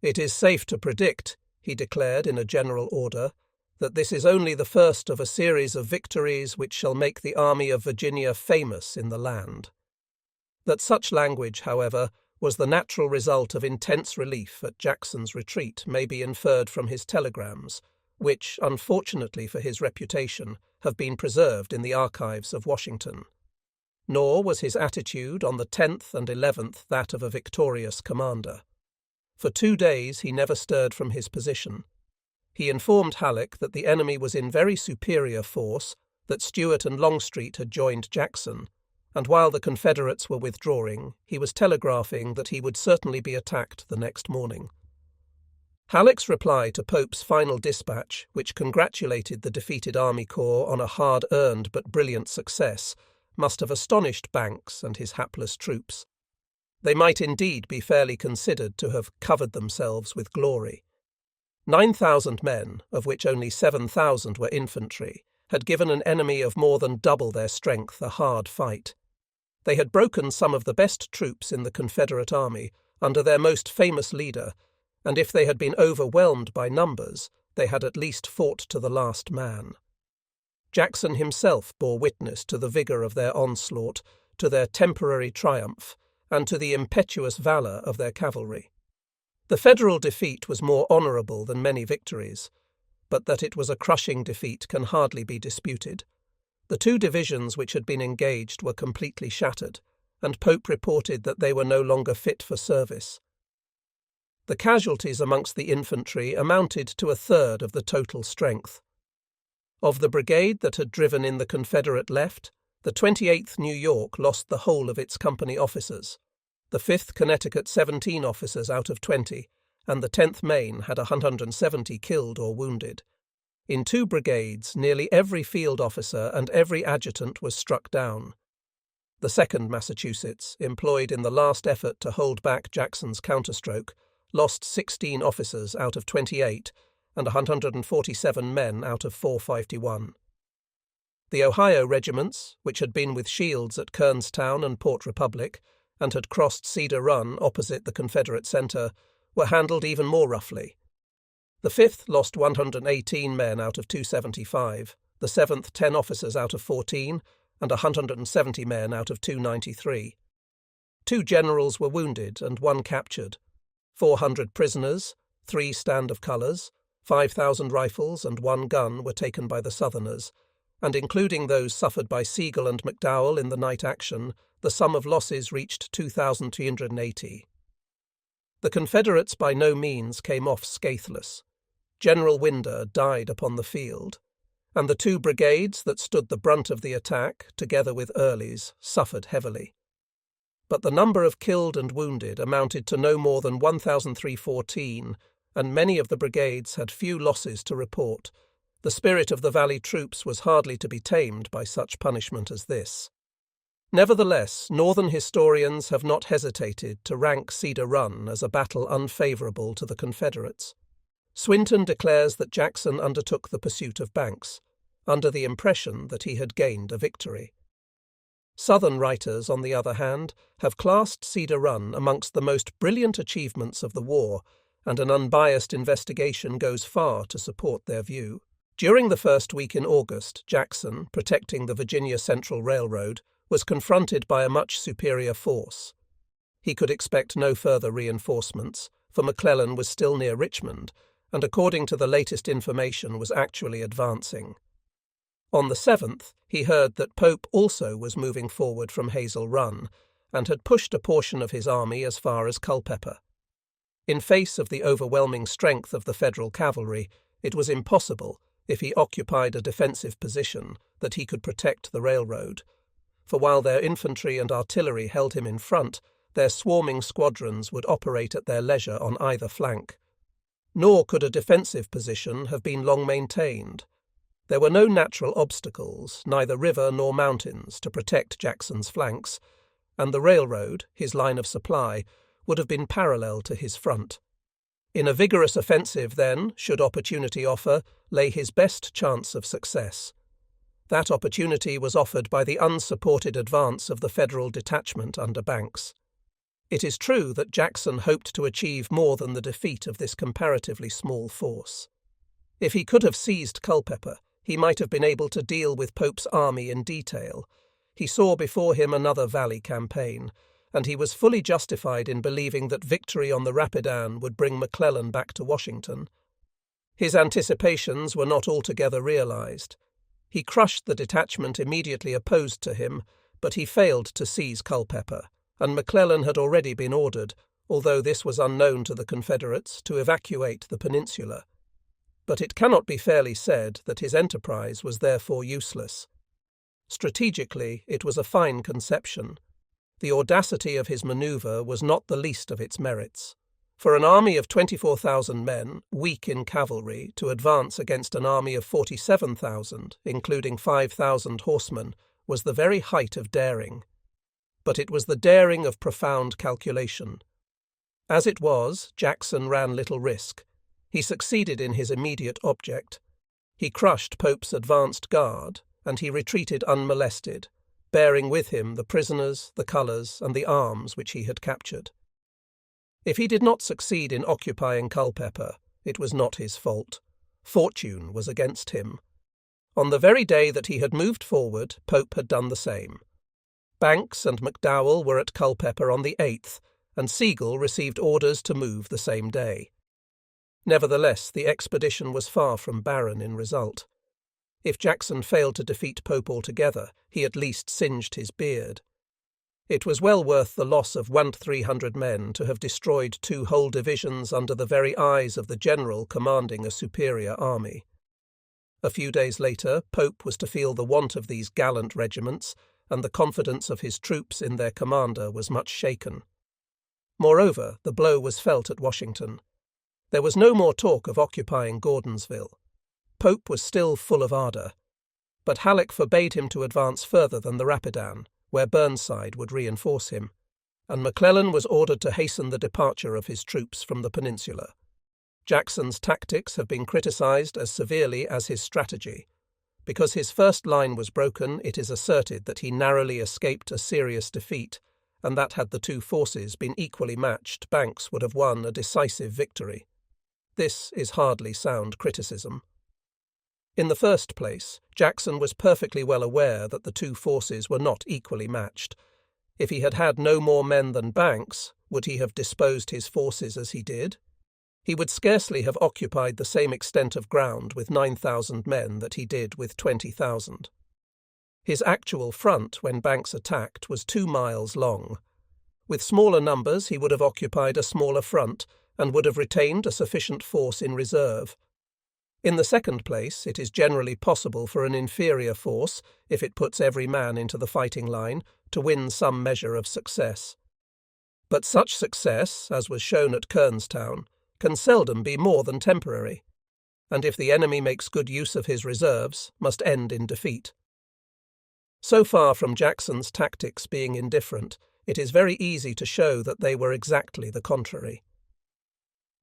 "It is safe to predict," he declared in a general order, "that this is only the first of a series of victories which shall make the Army of Virginia famous in the land." That such language, however, was the natural result of intense relief at Jackson's retreat may be inferred from his telegrams, which, unfortunately for his reputation, have been preserved in the archives of Washington. Nor was his attitude on the 10th and 11th that of a victorious commander. For 2 days he never stirred from his position. He informed Halleck that the enemy was in very superior force, that Stewart and Longstreet had joined Jackson, and while the Confederates were withdrawing, he was telegraphing that he would certainly be attacked the next morning. Halleck's reply to Pope's final dispatch, which congratulated the defeated Army Corps on a hard-earned but brilliant success, must have astonished Banks and his hapless troops. They might indeed be fairly considered to have covered themselves with glory. 9,000 men, of which only 7,000 were infantry, had given an enemy of more than double their strength a hard fight. They had broken some of the best troops in the Confederate Army under their most famous leader, and if they had been overwhelmed by numbers, they had at least fought to the last man. Jackson himself bore witness to the vigour of their onslaught, to their temporary triumph, and to the impetuous valour of their cavalry. The Federal defeat was more honourable than many victories, but that it was a crushing defeat can hardly be disputed. The two divisions which had been engaged were completely shattered, and Pope reported that they were no longer fit for service. The casualties amongst the infantry amounted to a third of the total strength. Of the brigade that had driven in the Confederate left, the 28th New York lost the whole of its company officers, the 5th Connecticut 17 officers out of 20, and the 10th Maine had 170 killed or wounded. In two brigades, nearly every field officer and every adjutant was struck down. The 2nd Massachusetts, employed in the last effort to hold back Jackson's counterstroke, lost 16 officers out of 28 and 147 men out of 451. The Ohio regiments, which had been with Shields at Kernstown and Port Republic, and had crossed Cedar Run opposite the Confederate center, were handled even more roughly. The 5th lost 118 men out of 275, the 7th 10 officers out of 14, and 170 men out of 293. 2 generals were wounded and 1 captured. 400 prisoners, 3 stand of colours, 5,000 rifles and 1 gun were taken by the Southerners, and including those suffered by Sigel and McDowell in the night action, the sum of losses reached 2,380. The Confederates by no means came off scatheless. General Winder died upon the field, and the 2 brigades that stood the brunt of the attack, together with Early's, suffered heavily. But the number of killed and wounded amounted to no more than 1,314, and many of the brigades had few losses to report. The spirit of the Valley troops was hardly to be tamed by such punishment as this. Nevertheless, Northern historians have not hesitated to rank Cedar Run as a battle unfavourable to the Confederates. Swinton declares that Jackson undertook the pursuit of Banks, under the impression that he had gained a victory. Southern writers, on the other hand, have classed Cedar Run amongst the most brilliant achievements of the war, and an unbiased investigation goes far to support their view. During the first week in August, Jackson, protecting the Virginia Central Railroad, was confronted by a much superior force. He could expect no further reinforcements, for McClellan was still near Richmond, and according to the latest information was actually advancing. On the 7th, he heard that Pope also was moving forward from Hazel Run, and had pushed a portion of his army as far as Culpeper. In face of the overwhelming strength of the Federal cavalry, it was impossible, if he occupied a defensive position, that he could protect the railroad, for while their infantry and artillery held him in front, their swarming squadrons would operate at their leisure on either flank. Nor could a defensive position have been long maintained. There were no natural obstacles, neither river nor mountains, to protect Jackson's flanks, and the railroad, his line of supply, would have been parallel to his front. In a vigorous offensive, then, should opportunity offer, lay his best chance of success. That opportunity was offered by the unsupported advance of the Federal detachment under Banks. It is true that Jackson hoped to achieve more than the defeat of this comparatively small force. If he could have seized Culpeper, he might have been able to deal with Pope's army in detail. He saw before him another Valley campaign, and he was fully justified in believing that victory on the Rapidan would bring McClellan back to Washington. His anticipations were not altogether realized. He crushed the detachment immediately opposed to him, but he failed to seize Culpeper, and McClellan had already been ordered, although this was unknown to the Confederates, to evacuate the peninsula. But it cannot be fairly said that his enterprise was therefore useless. Strategically, it was a fine conception. The audacity of his manoeuvre was not the least of its merits. For an army of 24,000 men, weak in cavalry, to advance against an army of 47,000, including 5,000 horsemen, was the very height of daring. But it was the daring of profound calculation. As it was, Jackson ran little risk. He succeeded in his immediate object. He crushed Pope's advanced guard, and he retreated unmolested, bearing with him the prisoners, the colours, and the arms which he had captured. If he did not succeed in occupying Culpeper, it was not his fault. Fortune was against him. On the very day that he had moved forward, Pope had done the same. Banks and McDowell were at Culpeper on the 8th, and Sigel received orders to move the same day. Nevertheless, the expedition was far from barren in result. If Jackson failed to defeat Pope altogether, he at least singed his beard. It was well worth the loss of 1,300 men to have destroyed 2 whole divisions under the very eyes of the general commanding a superior army. A few days later, Pope was to feel the want of these gallant regiments, and the confidence of his troops in their commander was much shaken. Moreover, the blow was felt at Washington. There was no more talk of occupying Gordonsville. Pope was still full of ardour, but Halleck forbade him to advance further than the Rapidan, where Burnside would reinforce him, and McClellan was ordered to hasten the departure of his troops from the peninsula. Jackson's tactics have been criticised as severely as his strategy. Because his first line was broken, it is asserted that he narrowly escaped a serious defeat, and that had the 2 forces been equally matched, Banks would have won a decisive victory. This is hardly sound criticism. In the first place, Jackson was perfectly well aware that the 2 forces were not equally matched. If he had had no more men than Banks, would he have disposed his forces as he did? He would scarcely have occupied the same extent of ground with 9,000 men that he did with 20,000. His actual front, when Banks attacked, was 2 miles long. With smaller numbers, he would have occupied a smaller front, and would have retained a sufficient force in reserve. In the second place, it is generally possible for an inferior force, if it puts every man into the fighting line, to win some measure of success. But such success, as was shown at Kernstown, can seldom be more than temporary, and if the enemy makes good use of his reserves, must end in defeat. So far from Jackson's tactics being indifferent, it is very easy to show that they were exactly the contrary.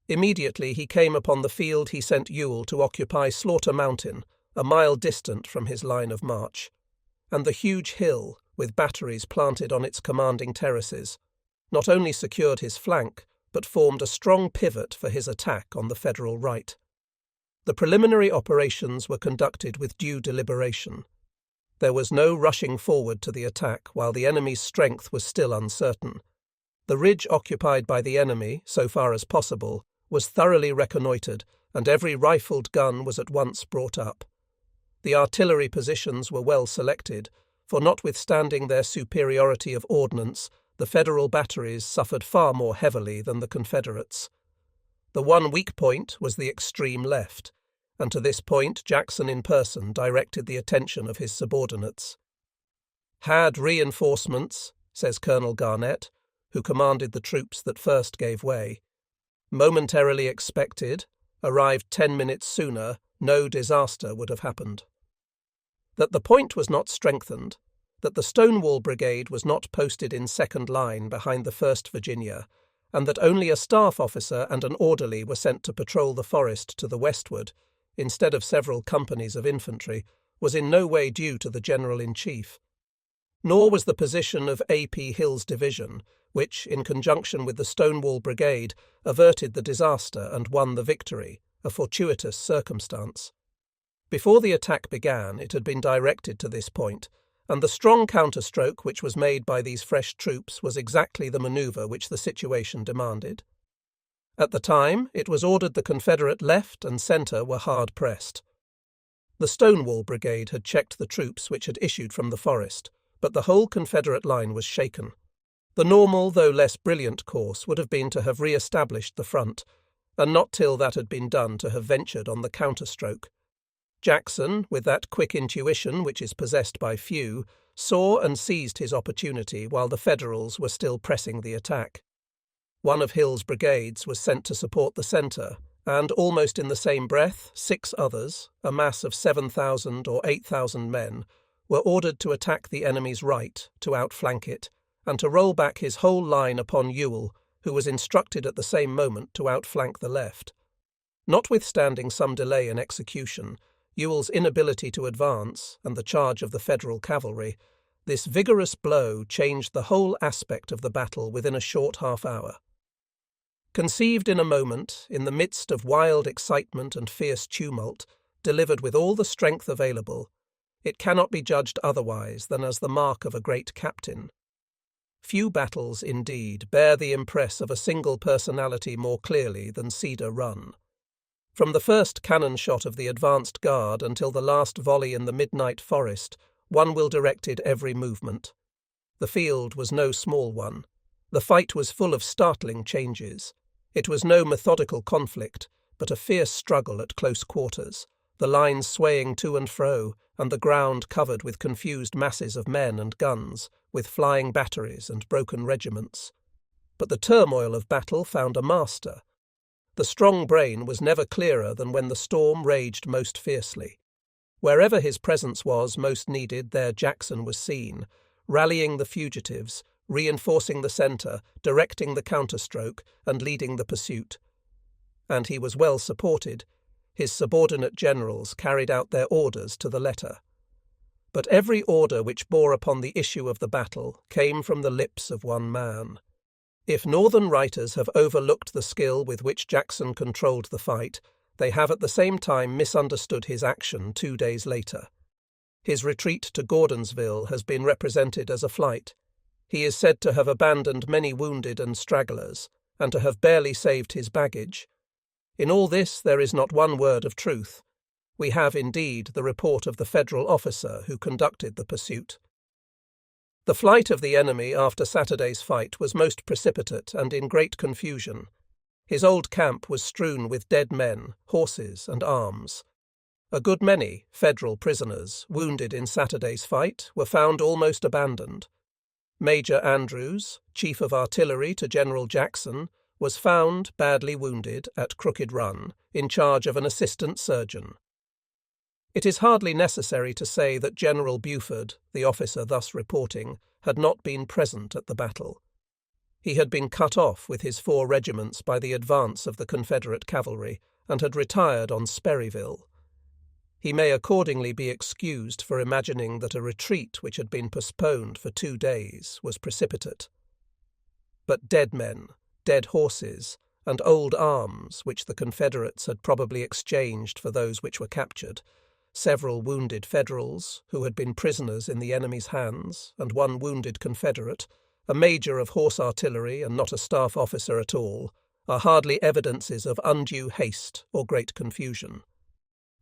Immediately he came upon the field, he sent Ewell to occupy Slaughter Mountain, a mile distant from his line of march, and the huge hill, with batteries planted on its commanding terraces, not only secured his flank, but formed a strong pivot for his attack on the Federal right. The preliminary operations were conducted with due deliberation. There was no rushing forward to the attack while the enemy's strength was still uncertain. The ridge occupied by the enemy, so far as possible, was thoroughly reconnoitred, and every rifled gun was at once brought up. The artillery positions were well selected, for notwithstanding their superiority of ordnance, the Federal batteries suffered far more heavily than the Confederates. The one weak point was the extreme left, and to this point Jackson in person directed the attention of his subordinates. Had reinforcements, says Colonel Garnett, who commanded the troops that first gave way, momentarily expected, arrived 10 minutes sooner, no disaster would have happened. That the point was not strengthened, that the Stonewall Brigade was not posted in second line behind the 1st Virginia, and that only a staff officer and an orderly were sent to patrol the forest to the westward, instead of several companies of infantry, was in no way due to the General-in-Chief. Nor was the position of A.P. Hill's division, which, in conjunction with the Stonewall Brigade, averted the disaster and won the victory, a fortuitous circumstance. Before the attack began, it had been directed to this point, and the strong counterstroke which was made by these fresh troops was exactly the manoeuvre which the situation demanded. At the time, it was ordered the Confederate left and centre were hard pressed. The Stonewall Brigade had checked the troops which had issued from the forest, but the whole Confederate line was shaken. The normal, though less brilliant, course would have been to have re-established the front, and not till that had been done to have ventured on the counterstroke. Jackson, with that quick intuition which is possessed by few, saw and seized his opportunity while the Federals were still pressing the attack. One of Hill's brigades was sent to support the centre, and almost in the same breath 6 others, a mass of 7,000 or 8,000 men, were ordered to attack the enemy's right, to outflank it, and to roll back his whole line upon Ewell, who was instructed at the same moment to outflank the left. Notwithstanding some delay in execution, Ewell's inability to advance, and the charge of the Federal cavalry, this vigorous blow changed the whole aspect of the battle within a short half-hour. Conceived in a moment, in the midst of wild excitement and fierce tumult, delivered with all the strength available, it cannot be judged otherwise than as the mark of a great captain. Few battles, indeed, bear the impress of a single personality more clearly than Cedar Run. From the first cannon shot of the advanced guard until the last volley in the midnight forest, one will directed every movement. The field was no small one. The fight was full of startling changes. It was no methodical conflict, but a fierce struggle at close quarters, the lines swaying to and fro, and the ground covered with confused masses of men and guns, with flying batteries and broken regiments. But the turmoil of battle found a master. The strong brain was never clearer than when the storm raged most fiercely. Wherever his presence was most needed, there Jackson was seen, rallying the fugitives, reinforcing the centre, directing the counterstroke, and leading the pursuit. And he was well supported. His subordinate generals carried out their orders to the letter. But every order which bore upon the issue of the battle came from the lips of one man. If Northern writers have overlooked the skill with which Jackson controlled the fight, they have at the same time misunderstood his action 2 days later. His retreat to Gordonsville has been represented as a flight. He is said to have abandoned many wounded and stragglers, and to have barely saved his baggage. In all this there is not one word of truth. We have indeed the report of the Federal officer who conducted the pursuit. The flight of the enemy after Saturday's fight was most precipitate and in great confusion. His old camp was strewn with dead men, horses, and arms. A good many Federal prisoners, wounded in Saturday's fight, were found almost abandoned. Major Andrews, Chief of Artillery to General Jackson, was found, badly wounded, at Crooked Run, in charge of an assistant surgeon. It is hardly necessary to say that General Buford, the officer thus reporting, had not been present at the battle. He had been cut off with his 4 regiments by the advance of the Confederate cavalry, and had retired on Sperryville. He may accordingly be excused for imagining that a retreat which had been postponed for 2 days was precipitate. But dead men, dead horses, and old arms, which the Confederates had probably exchanged for those which were captured, several wounded Federals, who had been prisoners in the enemy's hands, and 1 wounded Confederate, a major of horse artillery and not a staff officer at all, are hardly evidences of undue haste or great confusion.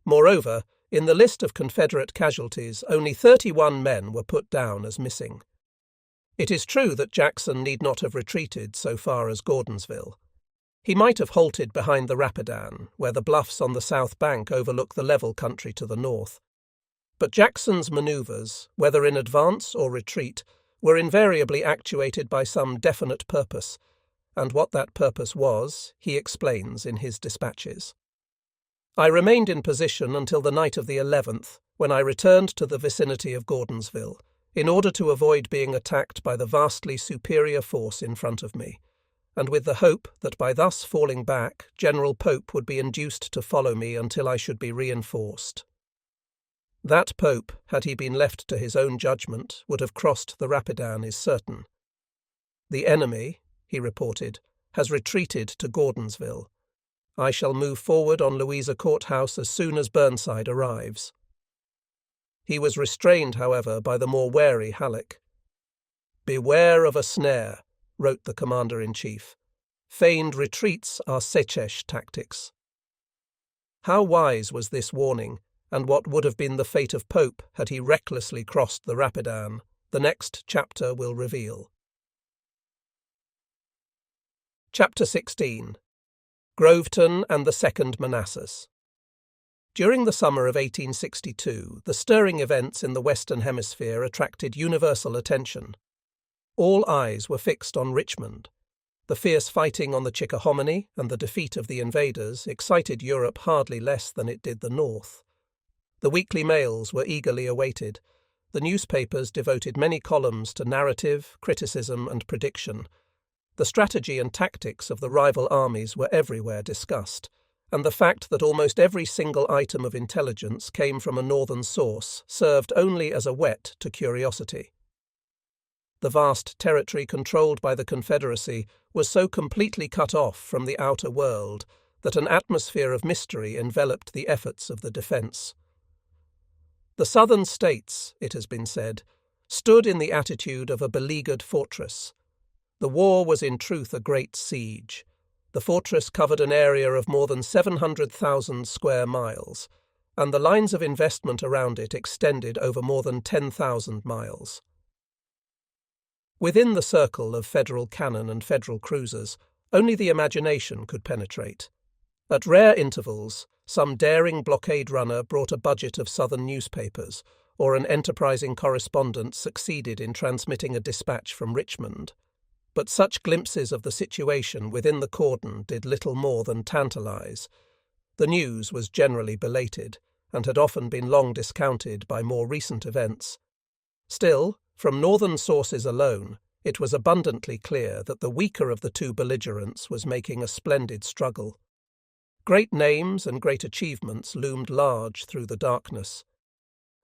Moreover, in the list of Confederate casualties, only 31 men were put down as missing. It is true that Jackson need not have retreated so far as Gordonsville. He might have halted behind the Rapidan, where the bluffs on the south bank overlook the level country to the north. But Jackson's manoeuvres, whether in advance or retreat, were invariably actuated by some definite purpose, and what that purpose was, he explains in his dispatches. I remained in position until the night of the 11th, when I returned to the vicinity of Gordonsville, in order to avoid being attacked by the vastly superior force in front of me, and with the hope that by thus falling back, General Pope would be induced to follow me until I should be reinforced. That Pope, had he been left to his own judgment, would have crossed the Rapidan is certain. The enemy, he reported, has retreated to Gordonsville. I shall move forward on Louisa Courthouse as soon as Burnside arrives. He was restrained, however, by the more wary Halleck. "Beware of a snare," wrote the commander-in-chief. "Feigned retreats are Secesh tactics." How wise was this warning, and what would have been the fate of Pope had he recklessly crossed the Rapidan, the next chapter will reveal. Chapter 16. Groveton and the Second Manassas. During the summer of 1862, the stirring events in the Western Hemisphere attracted universal attention. All eyes were fixed on Richmond. The fierce fighting on the Chickahominy and the defeat of the invaders excited Europe hardly less than it did the North. The weekly mails were eagerly awaited. The newspapers devoted many columns to narrative, criticism, and prediction. The strategy and tactics of the rival armies were everywhere discussed, and the fact that almost every single item of intelligence came from a northern source served only as a whet to curiosity. The vast territory controlled by the Confederacy was so completely cut off from the outer world that an atmosphere of mystery enveloped the efforts of the defense. The Southern states, it has been said, stood in the attitude of a beleaguered fortress. The war was in truth a great siege. The fortress covered an area of more than 700,000 square miles, and the lines of investment around it extended over more than 10,000 miles. Within the circle of Federal cannon and Federal cruisers, only the imagination could penetrate. At rare intervals, some daring blockade runner brought a budget of Southern newspapers, or an enterprising correspondent succeeded in transmitting a dispatch from Richmond. But such glimpses of the situation within the cordon did little more than tantalize. The news was generally belated, and had often been long discounted by more recent events. Still, from northern sources alone, it was abundantly clear that the weaker of the two belligerents was making a splendid struggle. Great names and great achievements loomed large through the darkness.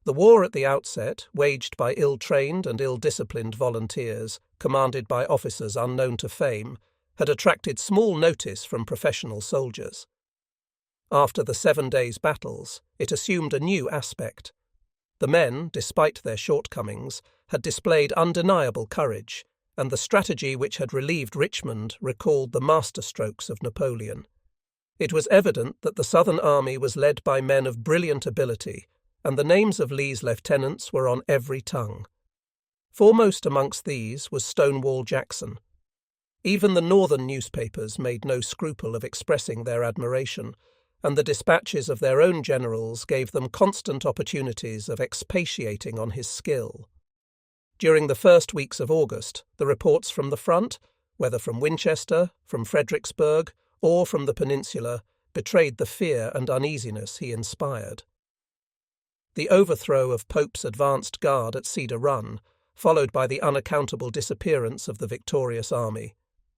The war at the outset, waged by ill-trained and ill-disciplined volunteers, commanded by officers unknown to fame, had attracted small notice from professional soldiers. After the 7 days' battles, it assumed a new aspect. The men, despite their shortcomings, had displayed undeniable courage, and the strategy which had relieved Richmond recalled the masterstrokes of Napoleon. It was evident that the Southern army was led by men of brilliant ability, and the names of Lee's lieutenants were on every tongue. Foremost amongst these was Stonewall Jackson. Even the northern newspapers made no scruple of expressing their admiration, and the dispatches of their own generals gave them constant opportunities of expatiating on his skill. During the first weeks of August, the reports from the front, whether from Winchester, from Fredericksburg, or from the peninsula, betrayed the fear and uneasiness he inspired. The overthrow of Pope's advanced guard at Cedar Run, followed by the unaccountable disappearance of the victorious army,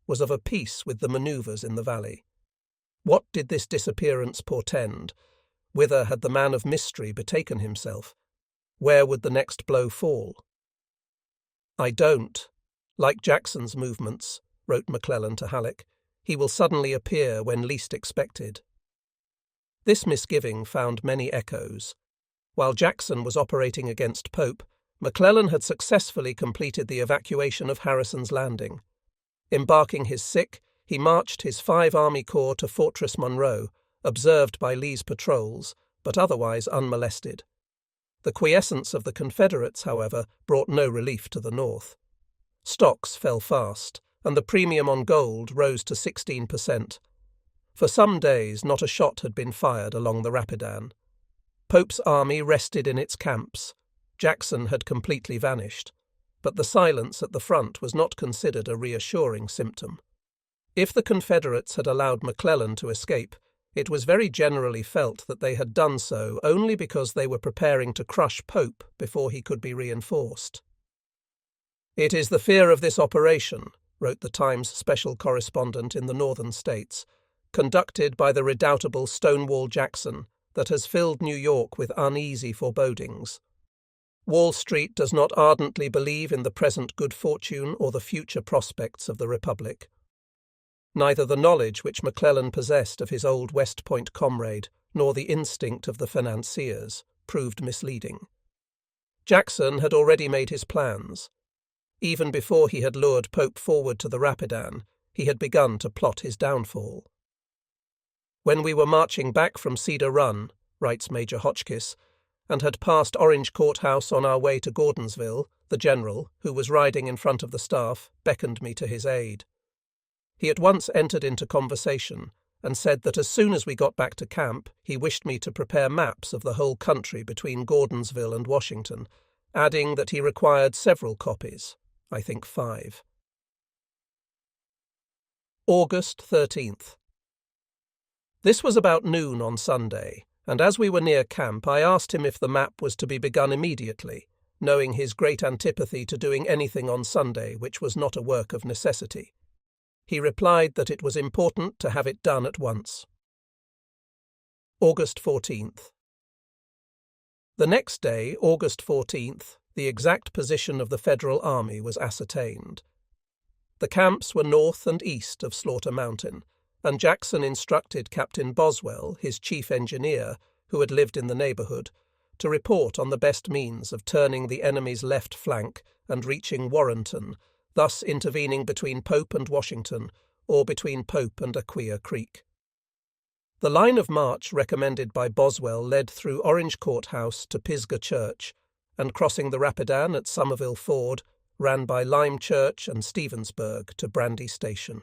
was of a piece with the manoeuvres in the valley. What did this disappearance portend? Whither had the man of mystery betaken himself? Where would the next blow fall? "I don't. Like Jackson's movements," wrote McClellan to Halleck, "he will suddenly appear when least expected." This misgiving found many echoes. While Jackson was operating against Pope, McClellan had successfully completed the evacuation of Harrison's Landing. Embarking his sick, he marched his 5 Army Corps to Fortress Monroe, observed by Lee's patrols, but otherwise unmolested. The quiescence of the Confederates, however, brought no relief to the north. Stocks fell fast, and the premium on gold rose to 16%. For some days not a shot had been fired along the Rapidan. Pope's army rested in its camps. Jackson had completely vanished, but the silence at the front was not considered a reassuring symptom. If the Confederates had allowed McClellan to escape, it was very generally felt that they had done so only because they were preparing to crush Pope before he could be reinforced. "It is the fear of this operation," wrote the Times special correspondent in the northern states, "conducted by the redoubtable Stonewall Jackson, that has filled New York with uneasy forebodings. Wall Street does not ardently believe in the present good fortune or the future prospects of the Republic. Neither the knowledge which McClellan possessed of his old West Point comrade, nor the instinct of the financiers, proved misleading. Jackson had already made his plans. Even before he had lured Pope forward to the Rapidan, he had begun to plot his downfall. When we were marching back from Cedar Run," writes Major Hotchkiss, "and had passed Orange Courthouse on our way to Gordonsville, the general, who was riding in front of the staff, beckoned me to his aid. He at once entered into conversation, and said that as soon as we got back to camp, he wished me to prepare maps of the whole country between Gordonsville and Washington, adding that he required several copies, I think 5. August 13th. This was about noon on Sunday, and as we were near camp, I asked him if the map was to be begun immediately, knowing his great antipathy to doing anything on Sunday which was not a work of necessity. He replied that it was important to have it done at once. August 14th. The next day, August 14th, the exact position of the Federal Army was ascertained. The camps were north and east of Slaughter Mountain, and Jackson instructed Captain Boswell, his chief engineer, who had lived in the neighbourhood, to report on the best means of turning the enemy's left flank and reaching Warrenton, thus intervening between Pope and Washington, or between Pope and Aquia Creek. The line of march recommended by Boswell led through Orange Courthouse to Pisgah Church, and crossing the Rapidan at Somerville Ford, ran by Lime Church and Stevensburg to Brandy Station.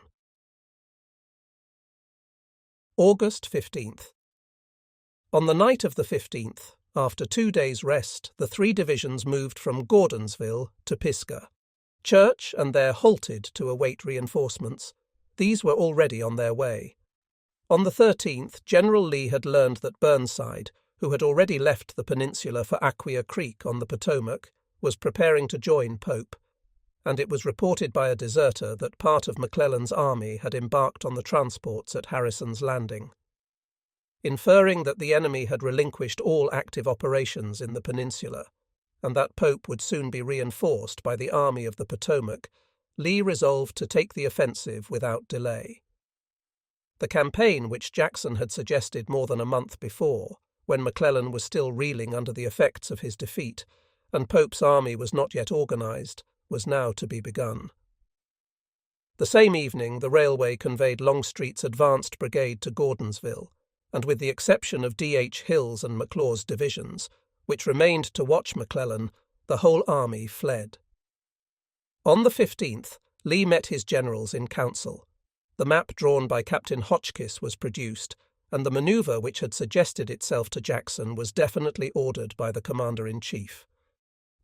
August 15th. On the night of the 15th, after 2 days' rest, the 3 divisions moved from Gordonsville to Pisgah. Church and there halted to await reinforcements. These were already on their way. On the 13th, General Lee had learned that Burnside, who had already left the peninsula for Aquia Creek on the Potomac, was preparing to join Pope, and it was reported by a deserter that part of McClellan's army had embarked on the transports at Harrison's Landing. Inferring that the enemy had relinquished all active operations in the peninsula, and that Pope would soon be reinforced by the Army of the Potomac, Lee resolved to take the offensive without delay. The campaign which Jackson had suggested more than a month before, when McClellan was still reeling under the effects of his defeat, and Pope's army was not yet organized, was now to be begun. The same evening the railway conveyed Longstreet's advanced brigade to Gordonsville, and with the exception of D.H. Hill's and McLaws' divisions, which remained to watch McClellan, the whole army fled. On the 15th, Lee met his generals in council. The map drawn by Captain Hotchkiss was produced, and the manoeuvre which had suggested itself to Jackson was definitely ordered by the Commander-in-Chief.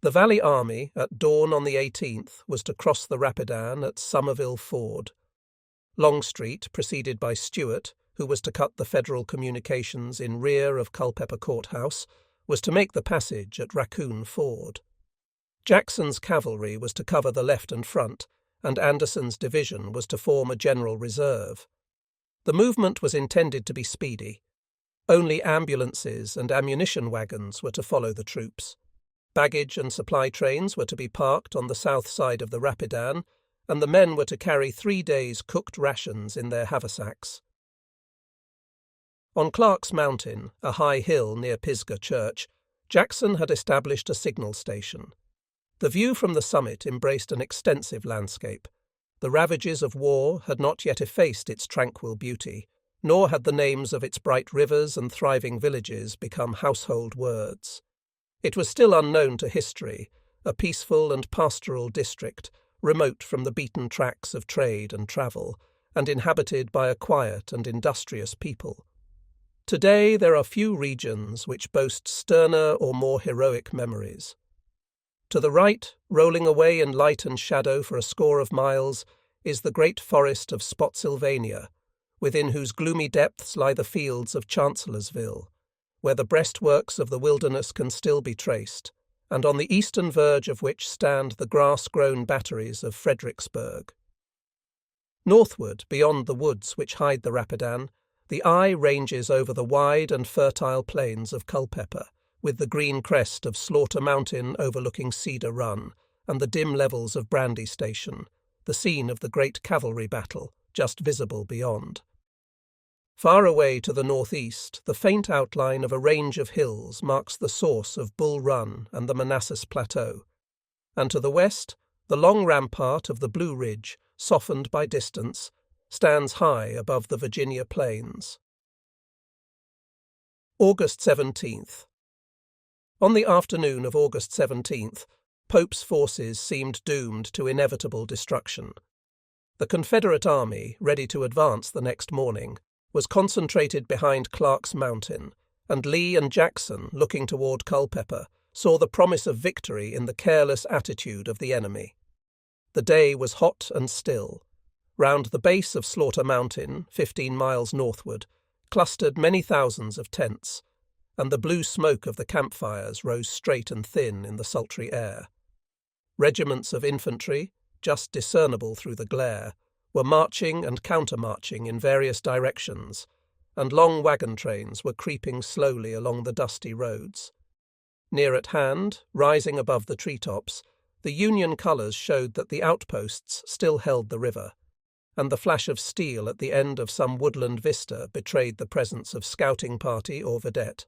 The Valley Army, at dawn on the 18th, was to cross the Rapidan at Somerville Ford. Longstreet, preceded by Stuart, who was to cut the Federal communications in rear of Culpeper Courthouse, was to make the passage at Raccoon Ford. Jackson's cavalry was to cover the left and front, and Anderson's division was to form a general reserve. The movement was intended to be speedy. Only ambulances and ammunition wagons were to follow the troops. Baggage and supply trains were to be parked on the south side of the Rapidan, and the men were to carry 3 days' cooked rations in their haversacks. On Clark's Mountain, a high hill near Pisgah Church, Jackson had established a signal station. The view from the summit embraced an extensive landscape. The ravages of war had not yet effaced its tranquil beauty, nor had the names of its bright rivers and thriving villages become household words. It was still unknown to history, a peaceful and pastoral district, remote from the beaten tracks of trade and travel, and inhabited by a quiet and industrious people. Today there are few regions which boast sterner or more heroic memories. To the right, rolling away in light and shadow for a score of miles, is the great forest of Spotsylvania, within whose gloomy depths lie the fields of Chancellorsville, where the breastworks of the wilderness can still be traced, and on the eastern verge of which stand the grass-grown batteries of Fredericksburg. Northward, beyond the woods which hide the Rapidan, the eye ranges over the wide and fertile plains of Culpeper, with the green crest of Slaughter Mountain overlooking Cedar Run, and the dim levels of Brandy Station, the scene of the great cavalry battle, just visible beyond. Far away to the northeast, the faint outline of a range of hills marks the source of Bull Run and the Manassas Plateau, and to the west, the long rampart of the Blue Ridge, softened by distance, stands high above the Virginia plains. August 17th. On the afternoon of August 17th, Pope's forces seemed doomed to inevitable destruction. The Confederate army, ready to advance the next morning, was concentrated behind Clark's Mountain, and Lee and Jackson, looking toward Culpeper, saw the promise of victory in the careless attitude of the enemy. The day was hot and still. Round the base of Slaughter Mountain, 15 miles northward, clustered many thousands of tents, and the blue smoke of the campfires rose straight and thin in the sultry air. Regiments of infantry, just discernible through the glare, were marching and counter-marching in various directions, and long wagon trains were creeping slowly along the dusty roads. Near at hand, rising above the treetops, the Union colours showed that the outposts still held the river, and the flash of steel at the end of some woodland vista betrayed the presence of scouting party or vedette.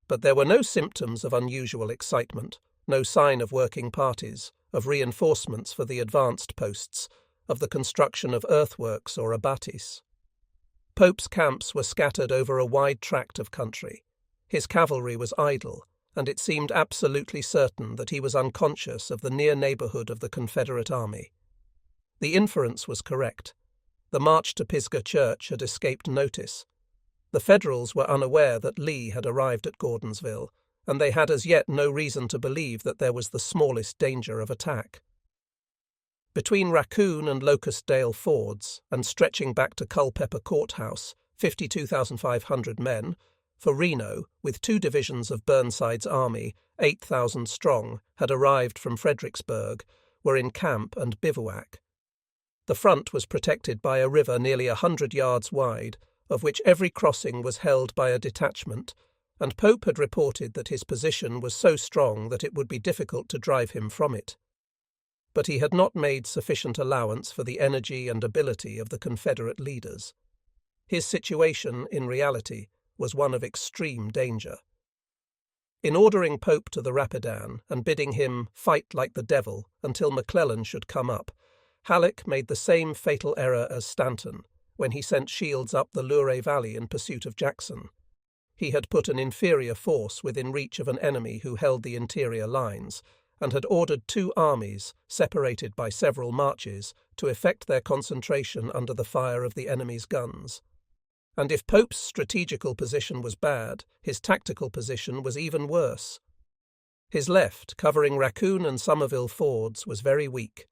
But there were no symptoms of unusual excitement, no sign of working parties, of reinforcements for the advanced posts, of the construction of earthworks or abatis. Pope's camps were scattered over a wide tract of country. His cavalry was idle, and it seemed absolutely certain that he was unconscious of the near neighbourhood of the Confederate army. The inference was correct. The march to Pisgah Church had escaped notice. The Federals were unaware that Lee had arrived at Gordonsville, and they had as yet no reason to believe that there was the smallest danger of attack. Between Raccoon and Locustdale fords, and stretching back to Culpeper Courthouse, 52,500 men, for Reno, with 2 divisions of Burnside's army, 8,000 strong, had arrived from Fredericksburg, were in camp and bivouac. The front was protected by a river nearly 100 yards wide, of which every crossing was held by a detachment, and Pope had reported that his position was so strong that it would be difficult to drive him from it. But he had not made sufficient allowance for the energy and ability of the Confederate leaders. His situation, in reality, was one of extreme danger. In ordering Pope to the Rapidan and bidding him fight like the devil until McClellan should come up, Halleck made the same fatal error as Stanton when he sent Shields up the Luray Valley in pursuit of Jackson. He had put an inferior force within reach of an enemy who held the interior lines, and had ordered 2 armies, separated by several marches, to effect their concentration under the fire of the enemy's guns. And if Pope's strategical position was bad, his tactical position was even worse. His left, covering Raccoon and Somerville fords, was very weak,